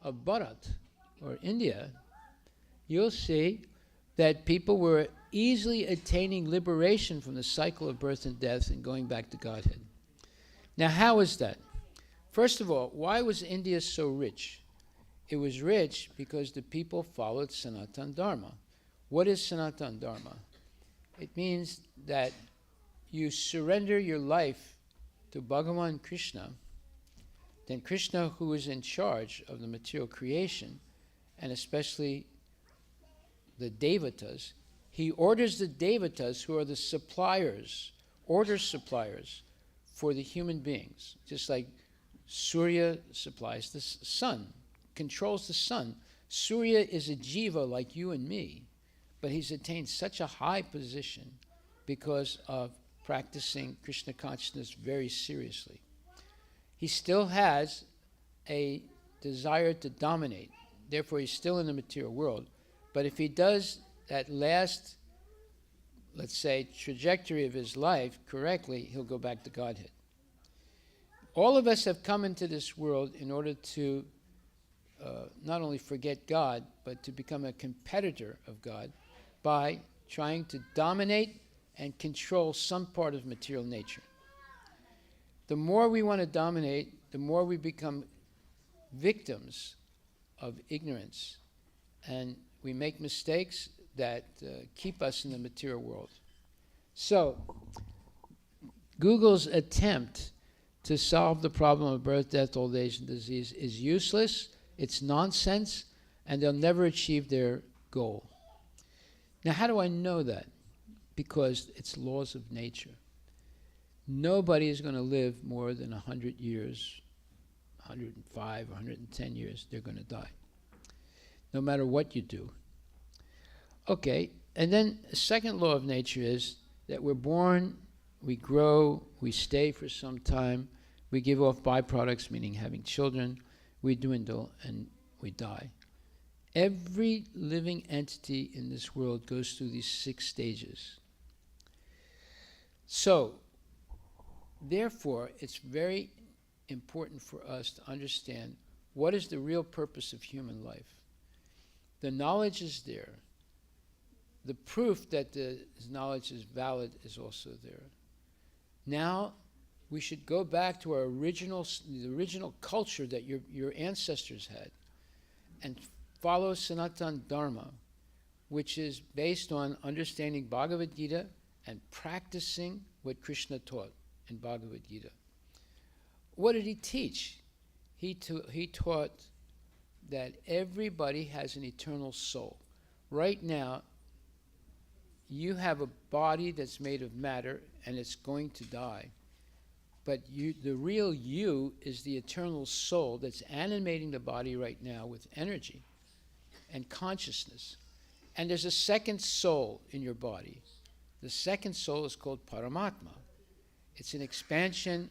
of Bharat or India, you'll see that people were easily attaining liberation from the cycle of birth and death and going back to Godhead. Now, how is that? First of all, why was India so rich? It was rich because the people followed Sanatana Dharma. What is Sanatana Dharma? It means that you surrender your life to Bhagavan Krishna, then Krishna, who is in charge of the material creation, and especially the Devatas, he orders the Devatas, who are the suppliers, order suppliers for the human beings, just like Surya supplies the sun, controls the sun. Surya is a jiva like you and me, but he's attained such a high position because of practicing Krishna consciousness very seriously. He still has a desire to dominate, therefore he's still in the material world. But if he does that last, let's say, trajectory of his life correctly, he'll go back to Godhead. All of us have come into this world in order to not only forget God, but to become a competitor of God by trying to dominate and control some part of material nature. The more we want to dominate, the more we become victims of ignorance, and we make mistakes that keep us in the material world. So, Google's attempt to solve the problem of birth, death, old age, and disease is useless, it's nonsense, and they'll never achieve their goal. Now, how do I know that? Because it's laws of nature. Nobody is going to live more than 100 years, 105, 110 years, they're going to die, no matter what you do. Okay, and then the second law of nature is that we're born, we grow, we stay for some time, we give off byproducts, meaning having children, we dwindle, and we die. Every living entity in this world goes through these 6 stages. So, therefore, it's very important for us to understand what is the real purpose of human life. The knowledge is there. The proof that the knowledge is valid is also there. Now, we should go back to our the original culture that your ancestors had and follow Sanatana Dharma, which is based on understanding Bhagavad Gita and practicing what Krishna taught in Bhagavad Gita. What did he teach? He taught that everybody has an eternal soul. Right now, you have a body that's made of matter and it's going to die. But the real you is the eternal soul that's animating the body right now with energy and consciousness. And there's a second soul in your body. The second soul is called Paramatma. It's an expansion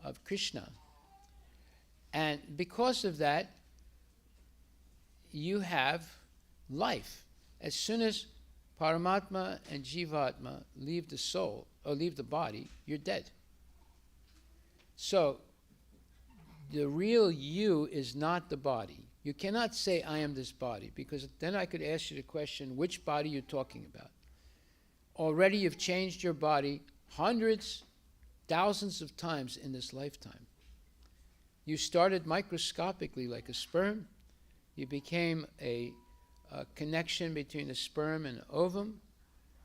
of Krishna. And because of that, you have life. As soon as Paramatma and Jivatma leave the soul, or leave the body, you're dead. So, the real you is not the body. You cannot say, I am this body, because then I could ask you the question, which body you're talking about? Already you've changed your body hundreds, thousands of times in this lifetime. You started microscopically like a sperm. You became a connection between the sperm and the ovum,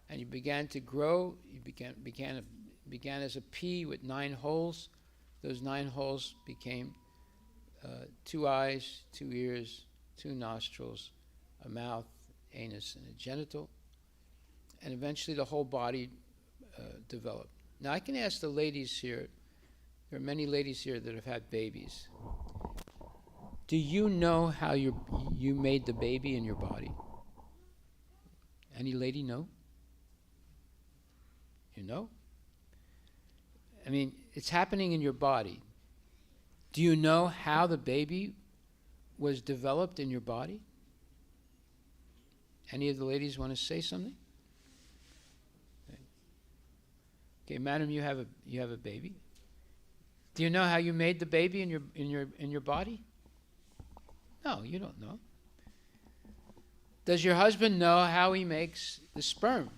and you began to grow. You began as a pea with 9 holes. Those 9 holes became 2 eyes, 2 ears, 2 nostrils, a mouth, anus, and a genital. And eventually the whole body developed. Now I can ask the ladies here, there are many ladies here that have had babies. Do you know how you made the baby in your body? Any lady know? You know? I mean, it's happening in your body. Do you know how the baby was developed in your body? Any of the ladies want to say something? Okay, madam, you have a baby. Do you know how you made the baby in your body? No, you don't know. Does your husband know how he makes the sperm?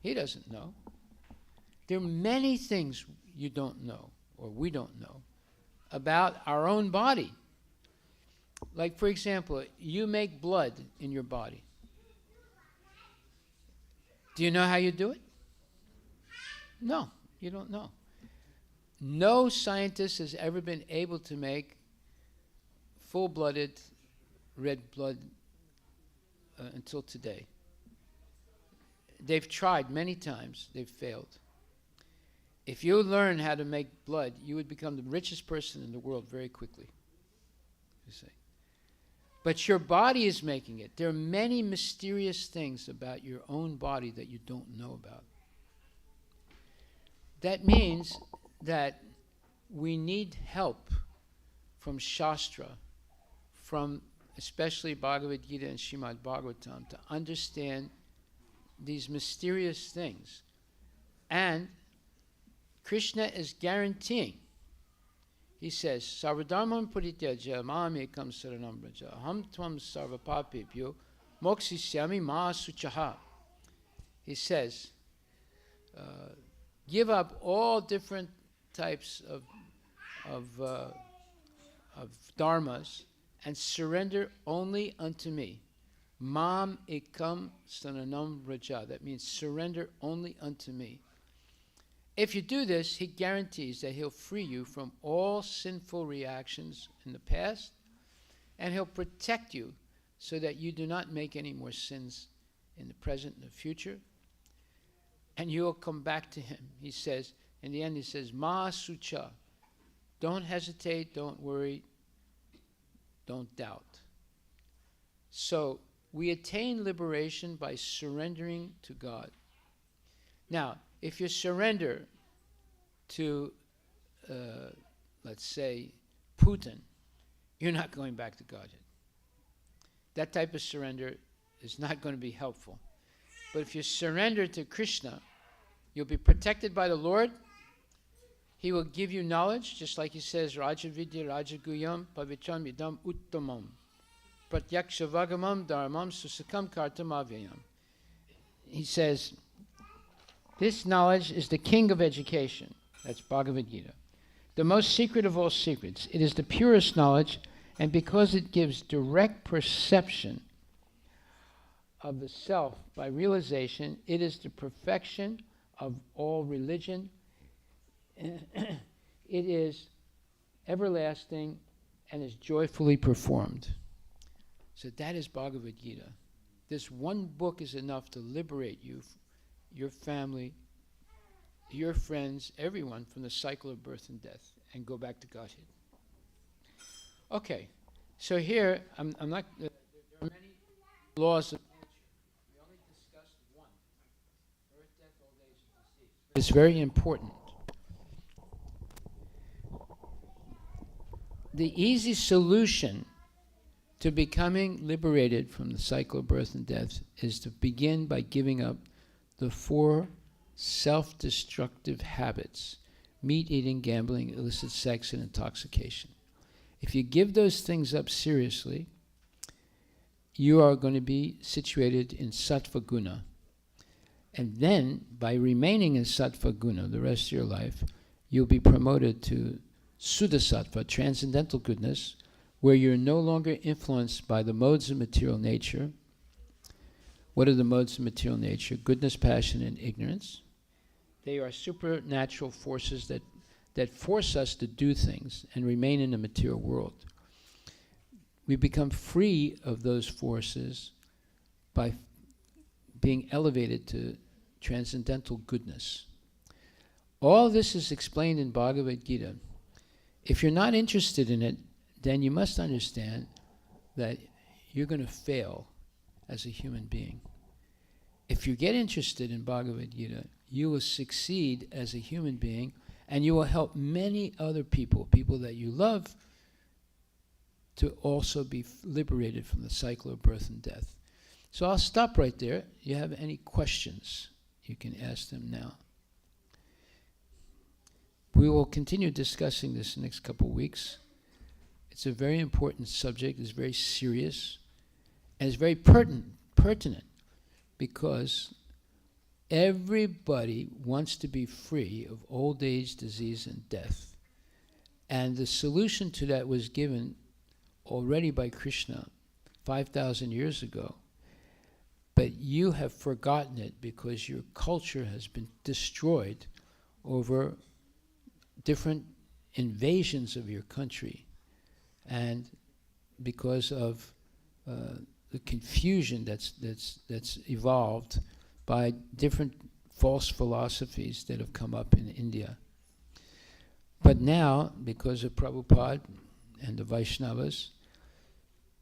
He doesn't know. There are many things you don't know, or we don't know, about our own body. Like, for example, you make blood in your body. Do you know how you do it? No, you don't know. No scientist has ever been able to make full-blooded red blood until today. They've tried many times. They've failed. If you learn how to make blood, you would become the richest person in the world very quickly. You see. But your body is making it. There are many mysterious things about your own body that you don't know about. That means that we need help from Shastra, from especially Bhagavad Gita and Srimad Bhagavatam, to understand these mysterious things. And Krishna is guaranteeing. He says, Sarvadharmam parityaja mamekam saranam braja ham tvam sarvapapebhyo moksisyami ma suchaha. He says, give up all different types of dharmas and surrender only unto me. Mam ekam saranam braja. That means surrender only unto me. If you do this, he guarantees that he'll free you from all sinful reactions in the past, and he'll protect you so that you do not make any more sins in the present and the future, and you will come back to him. He says, in the end, he says, Ma sucha. Don't hesitate, don't worry, don't doubt. So we attain liberation by surrendering to God. Now, if you surrender to, let's say, Putin, you're not going back to Godhead. That type of surrender is not going to be helpful. But if you surrender to Krishna, you'll be protected by the Lord. He will give you knowledge, just like he says, Raja Vidya, Raja Guyam, Pavitram Idam Uttamam, Pratyaksha Vagamam Dharmam Susakam Kartam Avyayam. He says, this knowledge is the king of education. That's Bhagavad Gita. The most secret of all secrets. It is the purest knowledge, and because it gives direct perception of the self by realization, it is the perfection of all religion. It is everlasting and is joyfully performed. So that is Bhagavad Gita. This one book is enough to liberate you, your family, your friends, everyone from the cycle of birth and death, and go back to Godhead. Okay, so here, I'm not, there are many laws of nature. We only discussed one, birth, death, old age, and disease. It's very important. The easy solution to becoming liberated from the cycle of birth and death is to begin by giving up the 4 self-destructive habits: meat eating, gambling, illicit sex, and intoxication. If you give those things up seriously, you are going to be situated in sattva guna. And then, by remaining in sattva guna the rest of your life, you'll be promoted to Suddha Sattva, transcendental goodness, where you're no longer influenced by the modes of material nature. What are the modes of material nature? Goodness, passion, and ignorance. They are supernatural forces that force us to do things and remain in the material world. We become free of those forces by being elevated to transcendental goodness. All this is explained in Bhagavad Gita. If you're not interested in it, then you must understand that you're going to fail as a human being. If you get interested in Bhagavad Gita, you will succeed as a human being, and you will help many other people, people that you love, to also be liberated from the cycle of birth and death. So I'll stop right there. You have any questions, you can ask them now. We will continue discussing this next couple of weeks. It's a very important subject. It's very serious. And it's very pertinent because everybody wants to be free of old age, disease, and death. And the solution to that was given already by Krishna 5,000 years ago. But you have forgotten it because your culture has been destroyed over different invasions of your country, and because of the confusion that's evolved by different false philosophies that have come up in India. But now, because of Prabhupada and the Vaishnavas,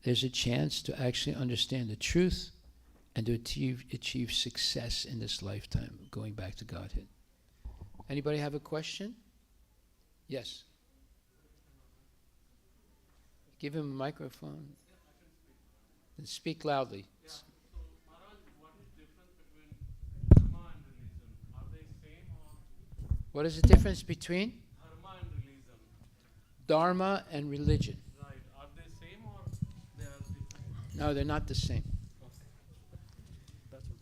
there's a chance to actually understand the truth and to achieve success in this lifetime, going back to Godhead. Anybody have a question? Yes. Give him a microphone. And speak loudly. Yeah. So, Maharaj, what is the difference between dharma and religion? Are they same or? What is the difference between Dharma and religion. dharma and religion? Right. Are they same or they are different? No, they're not the same. Okay. That's okay.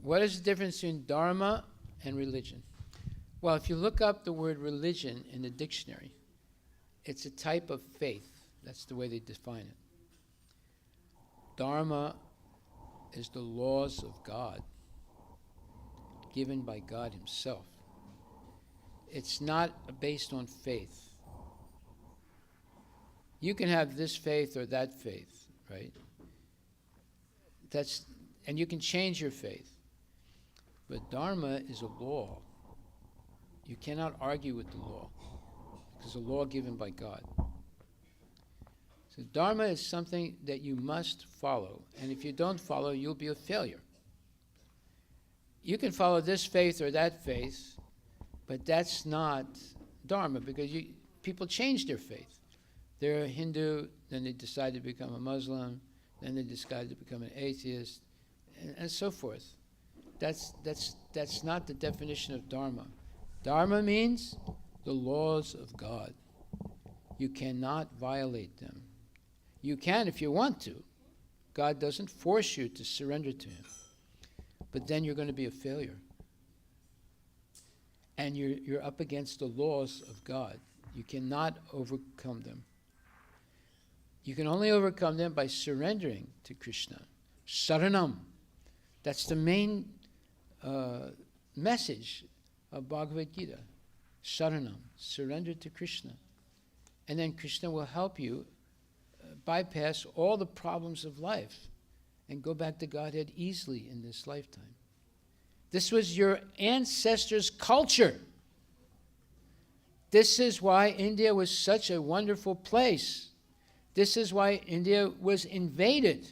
What is the difference between dharma and religion? Well, if you look up the word religion in the dictionary, it's a type of faith. That's the way they define it. Dharma is the laws of God, given by God himself. It's not based on faith. You can have this faith or that faith, right? And you can change your faith. But Dharma is a law. You cannot argue with the law. It's a law given by God. So Dharma is something that you must follow. And if you don't follow, you'll be a failure. You can follow this faith or that faith, but that's not Dharma, because people change their faith. They're a Hindu, then they decide to become a Muslim, then they decide to become an atheist, and so forth. That's not the definition of Dharma. Dharma means the laws of God. You cannot violate them. You can if you want to. God doesn't force you to surrender to him. But then you're going to be a failure. And you're up against the laws of God. You cannot overcome them. You can only overcome them by surrendering to Krishna. Saranam. That's the main message of Bhagavad Gita. Saranam. Surrender to Krishna. And then Krishna will help you bypass all the problems of life and go back to Godhead easily in this lifetime. This was your ancestors' culture. This is why India was such a wonderful place. This is why India was invaded.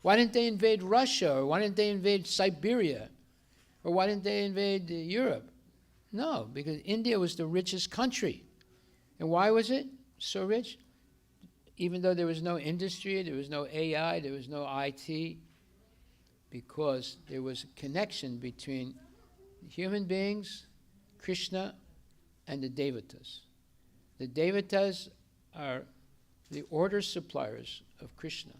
Why didn't they invade Russia? Or why didn't they invade Siberia? Or why didn't they invade Europe? No, because India was the richest country. And why was it so rich? Even though there was no industry, there was no AI, there was no IT, because there was a connection between human beings, Krishna, and the Devatas. The Devatas are the order suppliers of Krishna.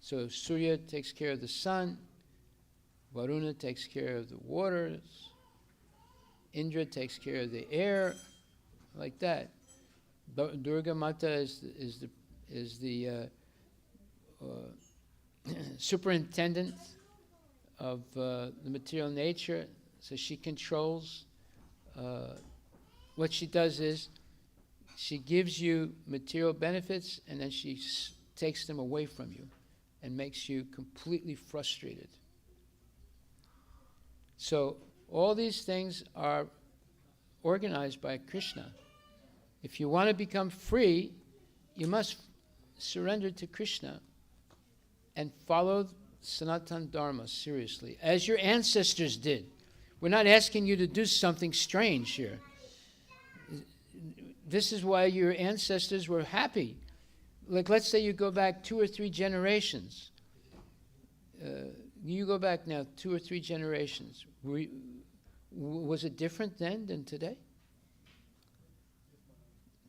So Surya takes care of the sun, Varuna takes care of the waters, Indra takes care of the air, like that. Durga Mata is the superintendent of the material nature, so she controls. What she does is she gives you material benefits, and then she takes them away from you and makes you completely frustrated. So all these things are organized by Krishna. If you want to become free, you must surrender to Krishna and follow Sanatana Dharma seriously, as your ancestors did. We're not asking you to do something strange here. this is why your ancestors were happy. Like, let's say you go back 2 or 3 generations. You go back now 2 or 3 generations. Was it different then than today?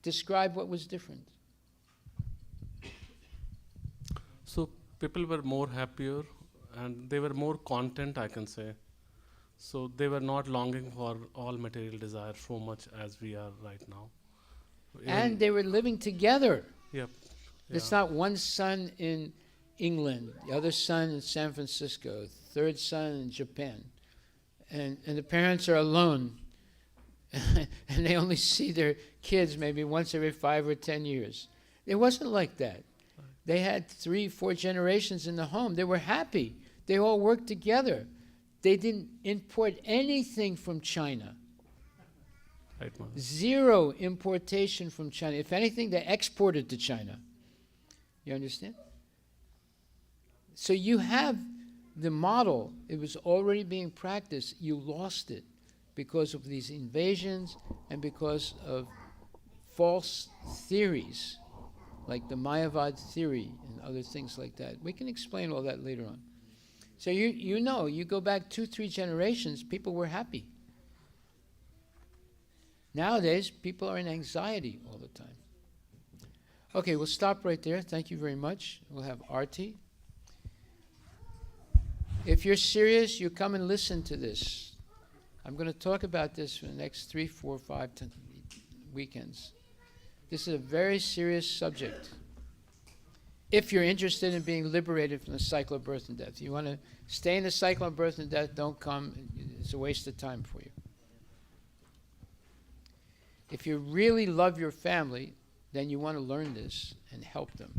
Describe what was different. So people were more happier and they were more content, I can say. So they were not longing for all material desire so much as we are right now. And they were living together. Yep. It's Yeah. not one son in England, the other son in San Francisco, third son in Japan. And the parents are alone. And they only see their kids maybe once every 5 or 10 years. It wasn't like that. They had 3, 4 generations in the home. They were happy. They all worked together. They didn't import anything from China. Right, Mother. 0 importation from China. If anything, they exported to China. You understand? So you have the model. It was already being practiced. You lost it because of these invasions and because of false theories, like the Mayavad theory and other things like that. We can explain all that later on. So you know, you go back 2, 3 generations, people were happy. Nowadays, people are in anxiety all the time. Okay, we'll stop right there. Thank you very much. We'll have Arti. If you're serious, you come and listen to this. I'm going to talk about this for the next 3, 4, 5, 10 weekends. This is a very serious subject. If you're interested in being liberated from the cycle of birth and death. You want to stay in the cycle of birth and death, don't come. It's a waste of time for you. If you really love your family, then you want to learn this and help them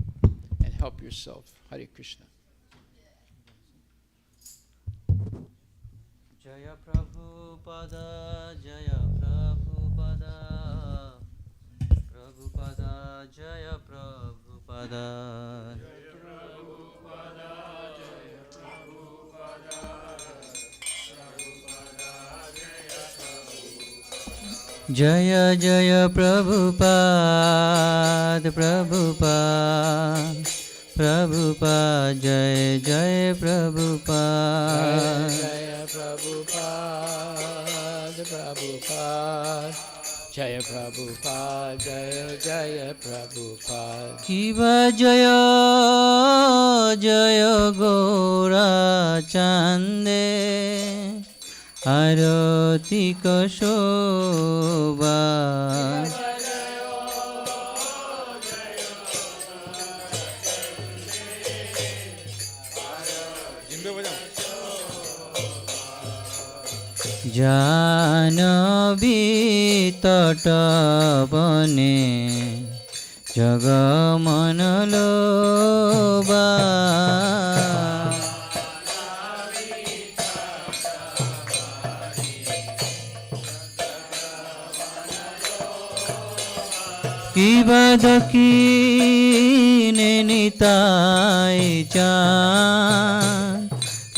and help yourself. Hare Krishna. Jaya Prabhupada, Jaya Prabhupada, Prabhupada, Jaya Prabhupada. Jaya Jaya Prabhupada, Prabhupada, Prabhupada, Jaya Jaya Prabhupada. Jaya Prabhupada, Prabhupada, Jaya Prabhupada, Jaya Jaya Prabhupada. Kiva Jaya Jaya Gora Chande Arati Kashobha. Janavi tatavane jagamanaloba. Kiva dakine nitai chan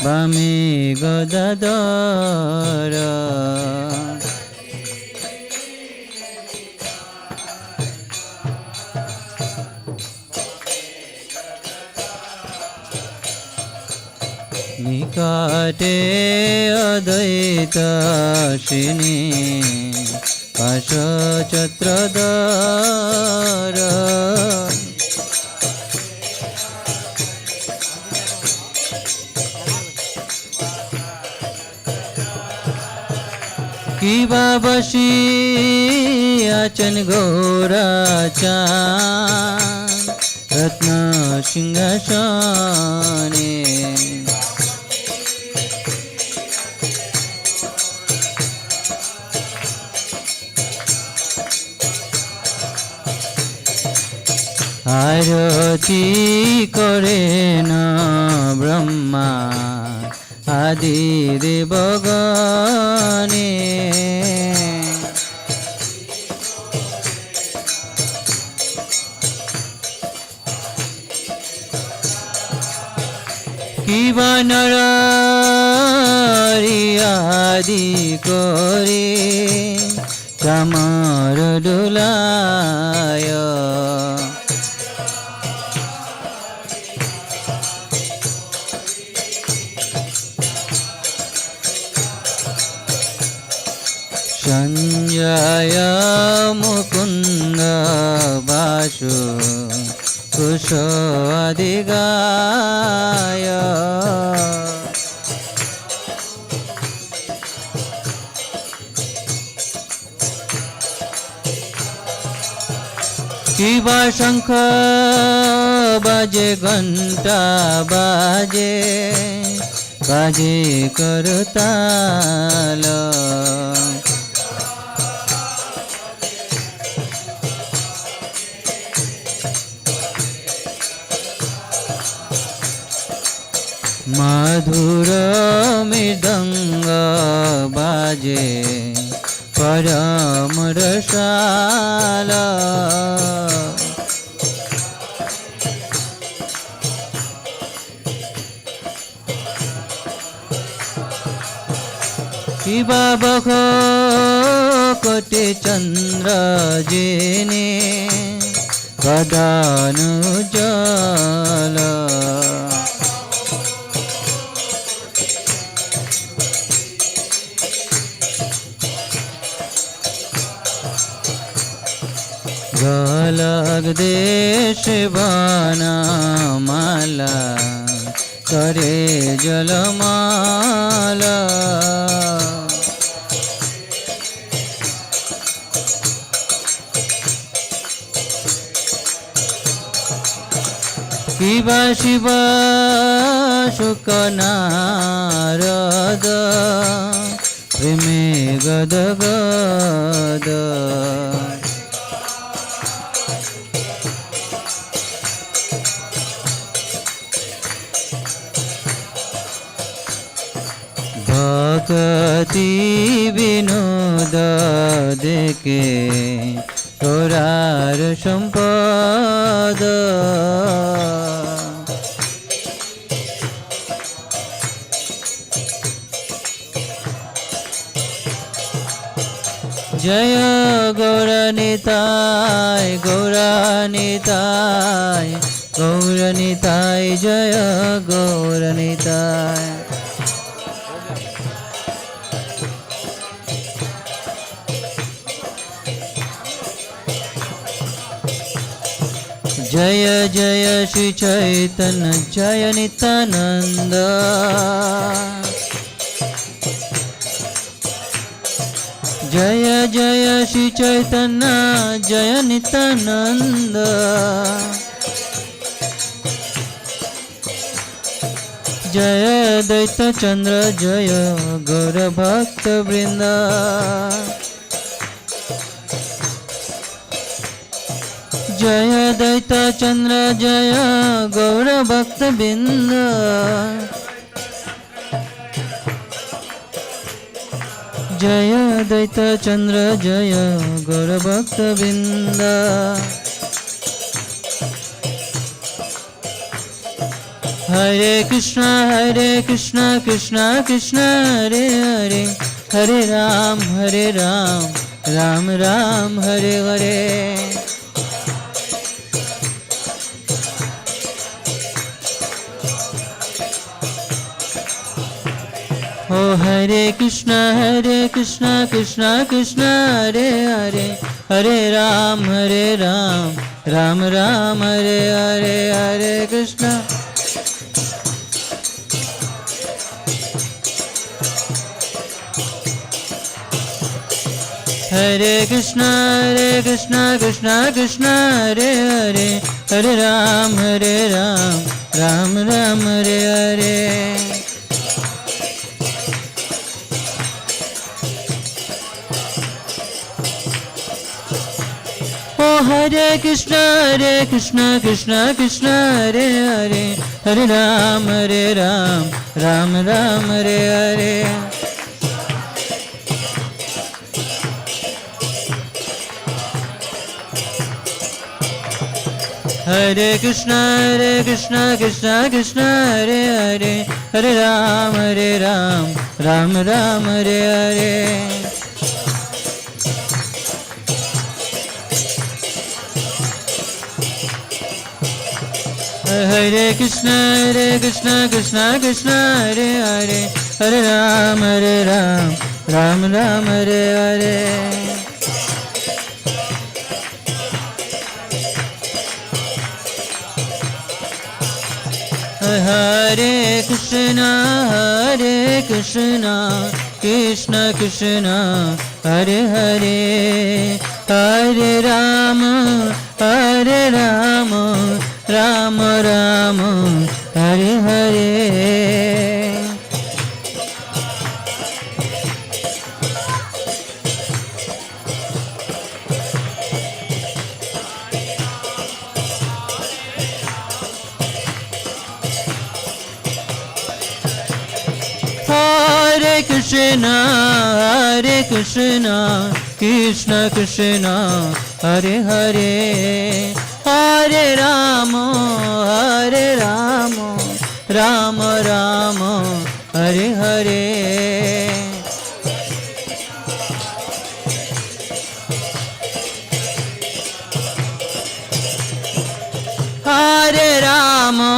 Bame Godadara. Nikate Adaita Shini Pasha Chatradara. Kiva Bashi Achan Gora Chan Ratna Singashane. Arati Kore na Brahma Adi Devagane. Kiva narari adi kore Kamar dula Sanjaya Mukunda Vasu Kushadigaya Kiba Shankha baje घंटा baje baje करताल मधुर मृदंग बाजे परम रसाला शिवा बख कोटि चंद्र जेने कदानु जल गलग देश बना माला करे जलमाला शिवा शिवा शुक नारद प्रेमे गद गद भक्ति विनोद देखे तोरार संपद जय गौरनिताय गौरनिताय गौरनिताय जय गौरनिताय जय जय श्री चैतन्य जय नित्यानंद जय जय श्री चैतन्य जय नित्यानंद जय दैत चंद्र जय गौर भक्त वृंद जय दैत चंद्र जय गौर भक्त बिंद जय दैत चंद्र जय गौर भक्त बिंद हरे कृष्णा कृष्णा कृष्णा हरे हरे हरे राम राम राम हरे हरे ओ हरे कृष्णा कृष्णा कृष्णा हरे हरे हरे राम राम राम हरे हरे हरे कृष्णा हरे कृष्णा कृष्णा कृष्णा हरे हरे हरे राम राम राम हरे हरे ओ हरे Krishna Krishna Hare Hare Hare Ram Ram Ram Hare Hare Hare Krishna Krishna Hare Hare Hare Ram Ram Ram Hare Hare Hare Krishna Krishna Hare Hare Hare Ram Ram Ram Hare Hare. Hare Krishna, Krishna Krishna, Hare Hare, Hare Rama, Rama Rama, Hare Hare. Hare Krishna, Krishna Krishna, Hare Hare, Hare Rama, Rama Rama, Hare Hare. Hare Rama,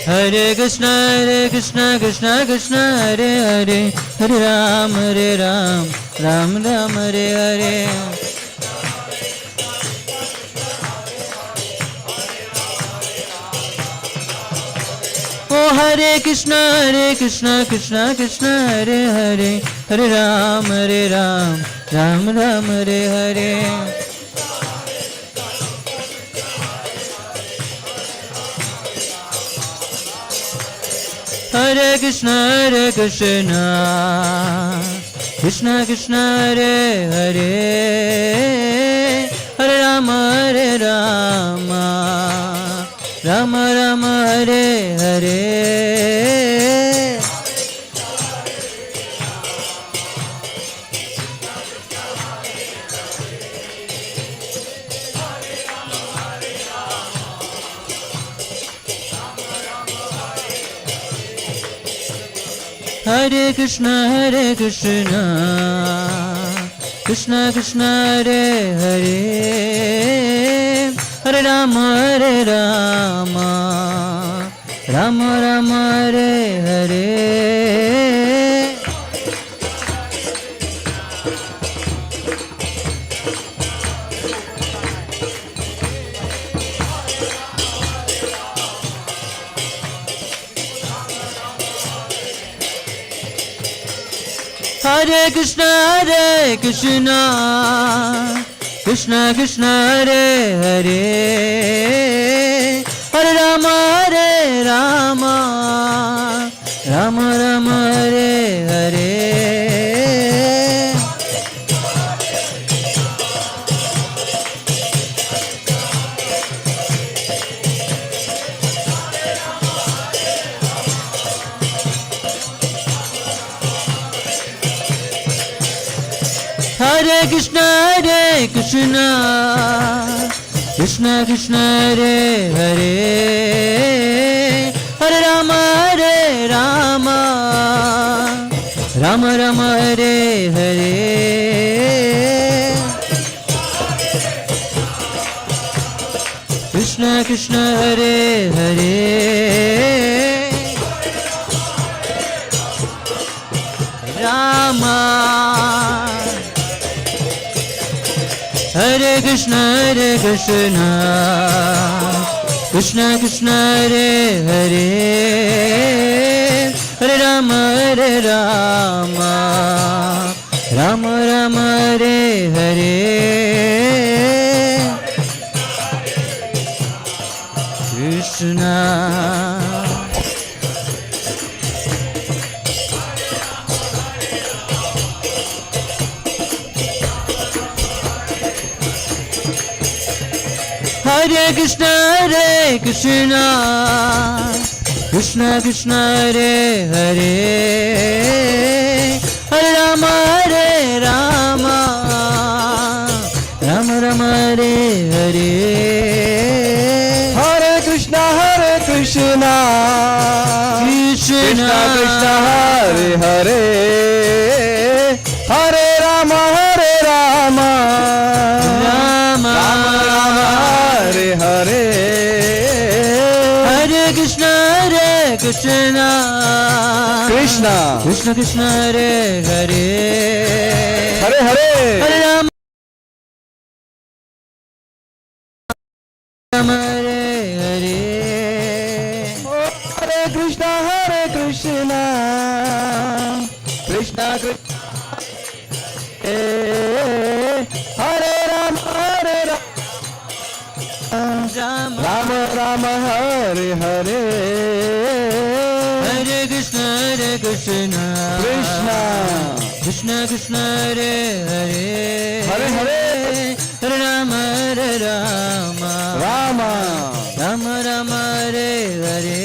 Hare Krishna, Krishna Krishna, Hare Hare, Hare Ram, Ram Ram, Hare Hare. Oh Hare Krishna, Krishna Krishna, Hare Hare, Hare Ram, Ram Ram, Hare Hare. Hare Krishna, Krishna Krishna, Hare Hare, Hare Rama, Rama Rama, Hare Hare. Hare Krishna, Krishna Krishna, Hare Hare, Hare Rama, Rama Rama, Hare Hare. Hare Krishna, Krishna Krishna, Hare Hare, Hare Rama, Rama Rama, Hare Hare. Hare Krishna, Krishna Krishna, Hare Hare, Hare Rama, Rama Rama, Hare Hare. Krishna Krishna, Hare Hare, Rama. Hare Krishna, Krishna Krishna, Hare Hare, Hare Rama, Rama Rama, Hare Hare. Krishna. Hare Krishna, Krishna Krishna, Hare Hare, Hare Rama, Rama Rama, Hare Hare. Hare Krishna, Krishna Krishna, Hare Hare, Hare Rama, Rama Rama, Hare Hare. Hare Krishna, Krishna Krishna Krishna Krishna Hare Hare Hare Hare Hare Rama Rama Hare Hare Hare Krishna Krishna Krishna Hare Rama Rama Rama Rama Hare Hare Hare Krishna Krishna Krishna Krishna Hare Hare Hare Hare Hare Rama Rama Rama Rama Hare Hare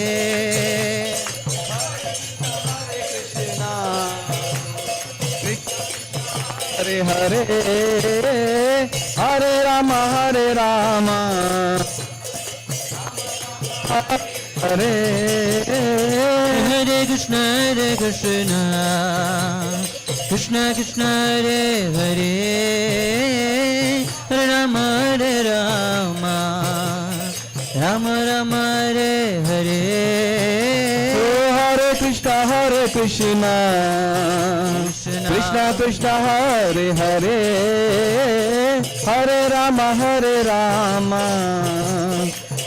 Hare Hare Hare Rama Hare Hare Krishna Krishna Krishna Hare Hare Hare Rama Rama Rama Hare Hare Oh Hare Krishna Krishna Krishna Hare Hare Hare Rama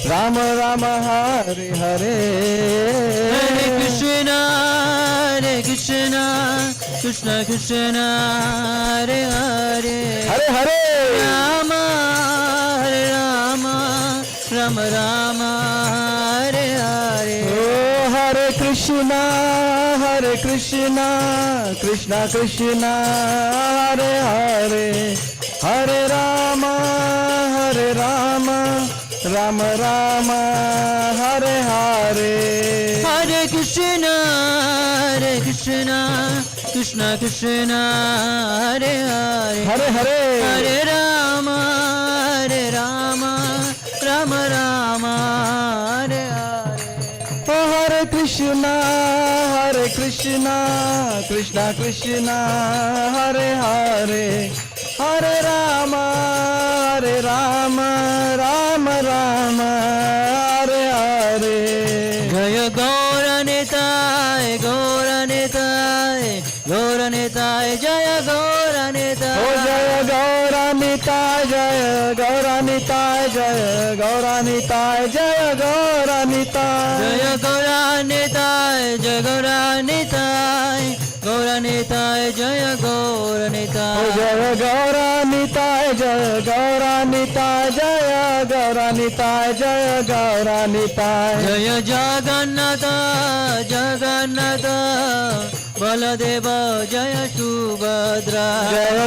Rama Rama Hare Hare Hare Krishna Krishna Krishna Hare Hare Hare Hare Rama Rama Rama Hare Hare Oh Hare Krishna Krishna Krishna Hare Hare Hare Rama Rama Rama Hare Hare Hare Krishna Krishna Krishna Hare Hare Hare Hare Hare Rama Rama Rama Hare Hare Oh Hare Krishna Krishna Krishna Hare Hare Hare Rama Rama Rama Hare Hare Jaya Gaura Nitai Jaya Gaura Nitai Oh Jaya Gaura Nitai Jaya Gaura Nitai Jaya Gaura Nitai Jaya Gaura Nitai Jaya Gaura Nitai Jaya Gaura Nitai Gaura Nitai Jaya Gaura Nitai Oh Jaya Gaura Nitai Jaya Gaura Nitai Jaya Gaura Nitai Jaya Gaura Nitai Jaya Jagannatha Baladeva Jaya Subhadra Jaya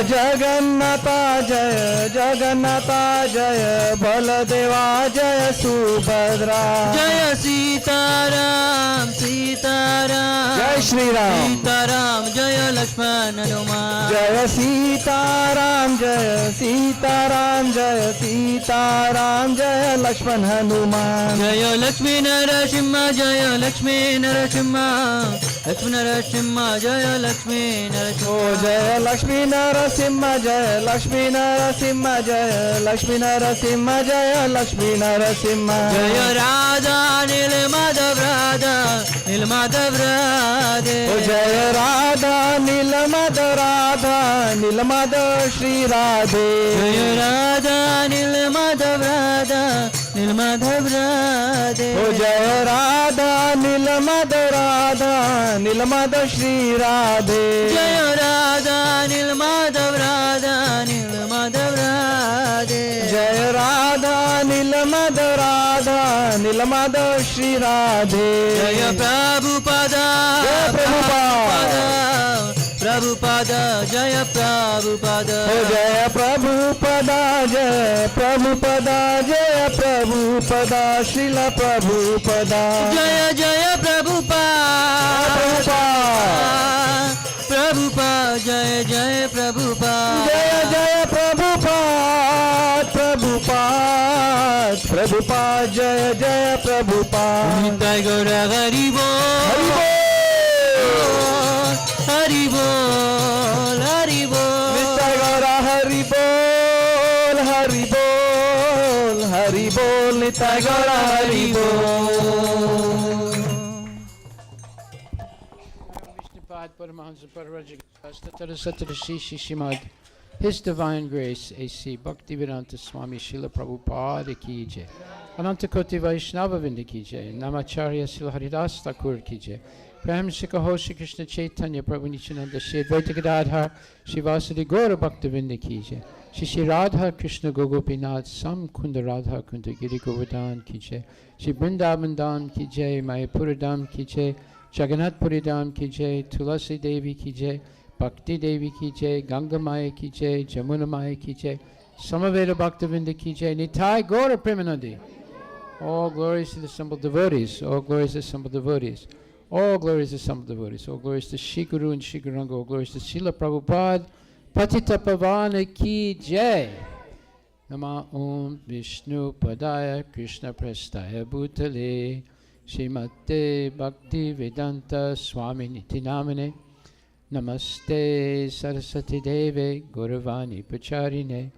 Jagannatha Jaya Baladeva Jaya Subhadra Jaya Sitaram Jai Shri Ram Sitaram Jaya Lakshman Hanuman Jaya Sitaram Jaya Lakshman Hanuman Jaya Lakshmi Narasimha Jaya Lakshmi Narasimha Lakshmi Narasimha Jaya Lakshmi Narasimha Oh Jaya Lakshmi Narasimha Jaya Lakshmi Narasimha Jaya Lakshmi Narasimha Jaya Lakshmi Narasimha Jaya Radha Nilmadhav Radhe Oh Jaya Radha Nilmadhav Shri Radhe Jaya Radha Nilmadhav Radhe Oh Jaya Radha Nilmadhav Shri Radhe Jaya Radha Nilmadhav Radhe Jaya Radha Nilmadhav Shri Radhe Jaya Prabhupada Prabhupada Jaya Prabhupada Oh Jaya Prabhupada Srila Prabhupada Jaya Jaya Prabhupada Prabhupada Jaya Jaya Prabhupada Jaya Jaya Prabhupada Jaya Jaya Prabhupada Nitai Gaura Hari Bol Hari Bol Hari Bol Nitai Gaura Hari Bol Hari Bol Nitai Gaura Hari Bol Paramahansa Pararajagastatara Shishimad, His Divine Grace, A.C. Bhaktivedanta Swami Srila Prabhupada ki jai. Ananta Koti Vaishnava Vrinda ki jai. Namacharya Srila Haridas Thakur ki jai. Prem Shikaho Shri Krishna Chaitanya Prabhu Nityananda Shri Advaita Gadadhar Shri Vasudeva Gaura Bhaktivinda ki jai. Shri Radha Krishna Gogopinath Sam Kunda Radha Kunda Giri Govardhan ki jai. Shri Vrindavan Dham ki jai. Mayapura Dham ki jai. Jagannath Puri Dham ki jai. Tulasi Devi ki jai. Bhakti Devi ki jai. Ganga Maya ki jai. Jamuna Maya ki jai. Samaveda Bhaktivinda ki jai. Nitai Gaura Premanandi. All glories to the assembled devotees. All glories to the assembled devotees. All glories to the assembled devotees. All glories to Shri Guru and Shri Guranga. All glories to Srila Prabhupada. Patita Pavana ki jai. Nama Om Vishnu Padaya Krishna Prestaya Bhutale Srimate Bhakti Vedanta Swami Niti Namane Namaste Saraswati Deve Gauravani Pacharine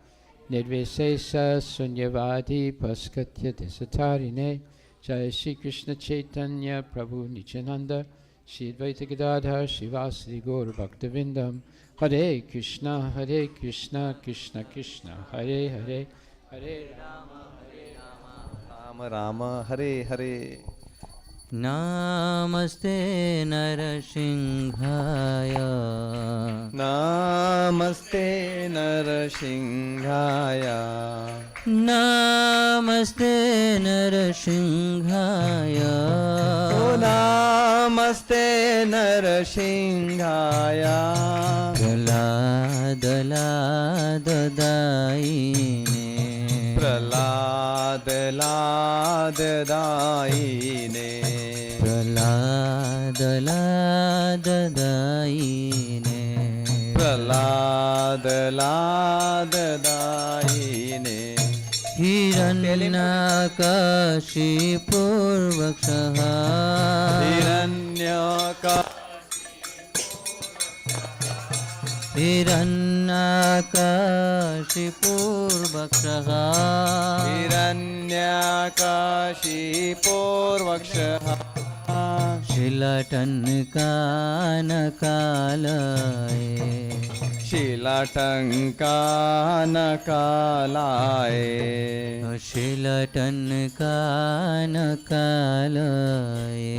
Nirvesesa Sunyavadi Paskatya Desatarine Jai Shri Krishna Chaitanya Prabhu Nityananda Shri Advaita Gadadhar Shivasri Gaura Bhaktivindam Hare Krishna Krishna Krishna Hare Hare Hare Rama Rama Hare Hare. Namaste Narasimhaya. Namaste Narasimhaya. Namaste Narasimhaya. Oh, Namaste Narasimhaya. Prahlad Daine. Prahlad Daine. Prahlad Daine. Prahlad Daine. Hiranyakashipurvakshaha. Hiranyakashipurvakshaha. Hiranyakashipurvakshaha. Shilatankanakalaye. Shilatankanakalaye. Shilatankanakalaye.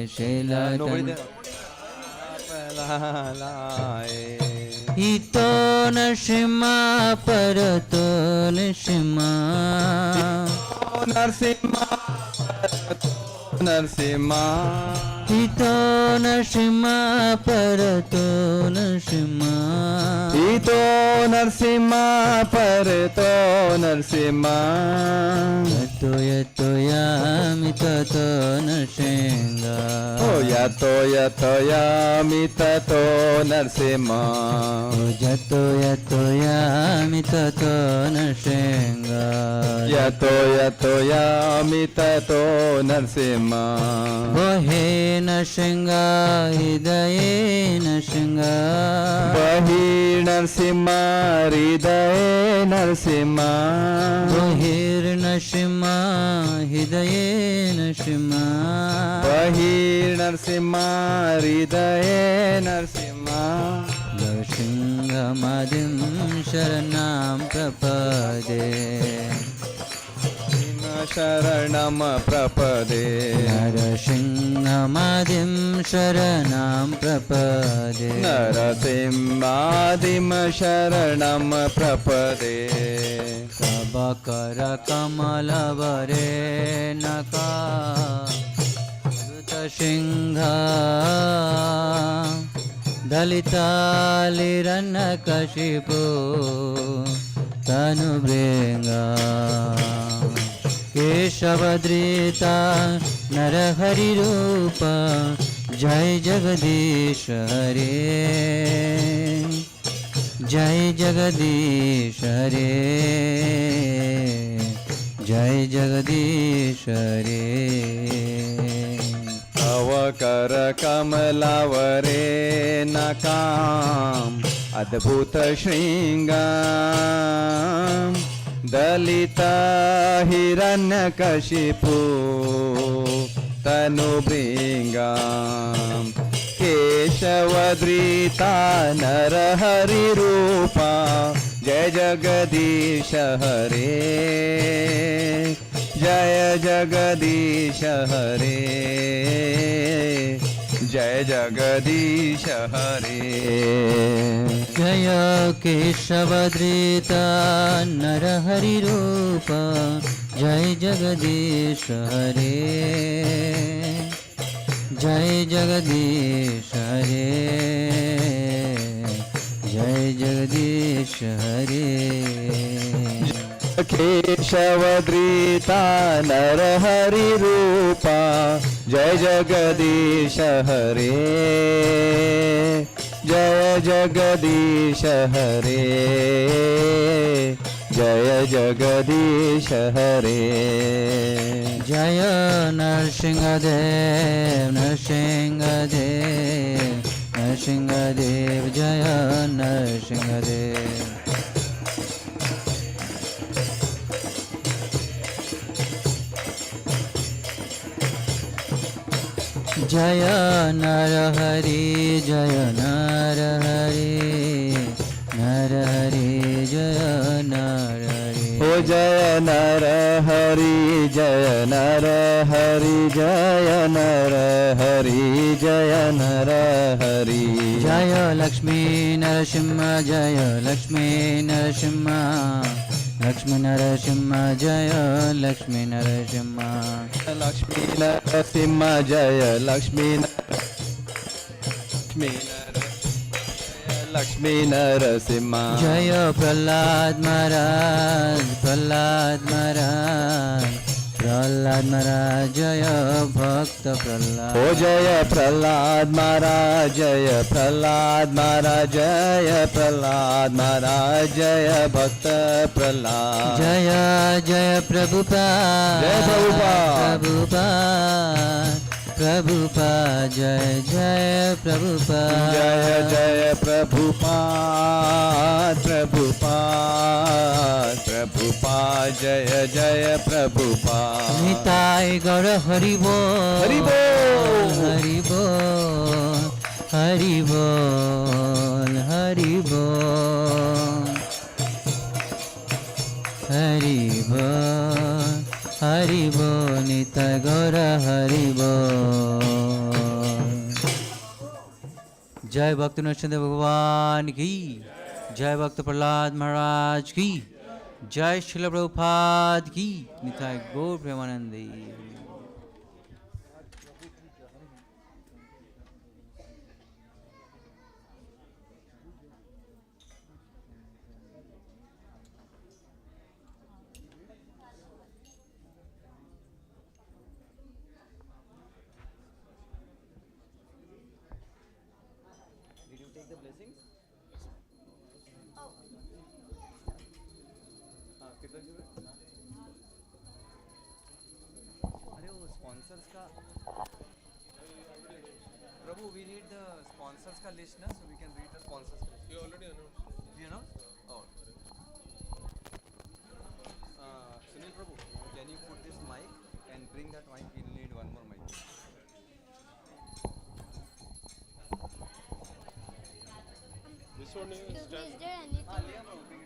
Shilatankanakalaye. Ito Narsimha Parato Narsimha. Narsimha. Ito Narsimha Parato Narsimha. Ito Narsimha Parato Narsimha. Yato yato yami tato Narsimha. Oh, yato yami tato Narsimha. Yato yato yami tato Narsimha. Yato yami tato Narsimha. Bahe Narsimha hidaye Narsimha. Bahir Narsimha Hridaye Narsimha. Bahir Narsimha hidaye Narsimha. Bahir Narsimha Hridaye Narsimha. Narsimhamadim Sharanam Prapade. Sharanam Prapade. Narsimhamadim Sharanam Prapade. Narasimhadim Sharanam Prapade. Sabakara Kamalavare Naka Singha Dalita Liranakashipu Tanubringa Keshavadrita Narahari Rupa Jai Jagadish Hare Jai Jagadish Hare Jai Jagadish Hare Avakar Kamalavare Nakam Adbhuta Shringam Dalita Hiranyakashipu Tanubringam Keshava केशवद्रीता Narhari रूपा जय जगदीश हरे जय जगदीश हरे जय जगदीश हरे जय केशवद्रीता नरहरि रूप जय जगदीश हरे जय जगदीश हरे जय जगदीश हरे केशवद्रीता नरहरि रूपा जय जगदीश हरे जय जगदीश हरे जय जगदीश हरे जय नरसिंहदेव नरसिंहदेव नरसिंहदेव जय नरसिंहदेव जय नरहरि जय नरहरि नरहरि जय नरहरि ओ जय नरहरि जय नरहरि जय नरहरि जय नरहरि जय लक्ष्मी नरसिंह जय लक्ष्मी नरसिंह लक्ष्मी नरसिंह जय लक्ष्मी नरसिंह लक्ष्मी नरसिंह जय लक्ष्मी लक्ष्मी नरसिंह जय प्रहलाद महाराज प्रहलाद महाराज प्रहलाद महाराज जय भक्त प्रहलाद ओ जय प्रहलाद महाराज जय प्रहलाद महाराज जय प्रहलाद महाराज जय भक्त प्रहलाद जय जय प्रभुपाद जय प्रभुपाद प्रभुपाद जय जय प्रभुपाद जय जय प्रभुपाद प्रभुपाद प्रभुपाद जय जय प्रभुपाद निताय गौर हरि बोल हरि बोल हरि बोल हरि बोल हरि बोल हरि बोल हरि बोल निताय गौर हरि बोल जय भक्त नरसिंह भगवान की जय भक्त प्रहलाद महाराज की जय श्रील प्रभुपाद की निताय गौर Premanandi Prabhu, we need the sponsors ka list na, so we can read the sponsors ka list. You already announced. You know? Oh. Sunil Prabhu, can you put this mic and bring that mic? We'll need one more mic. Is there anything? Yeah, Prabhu, bring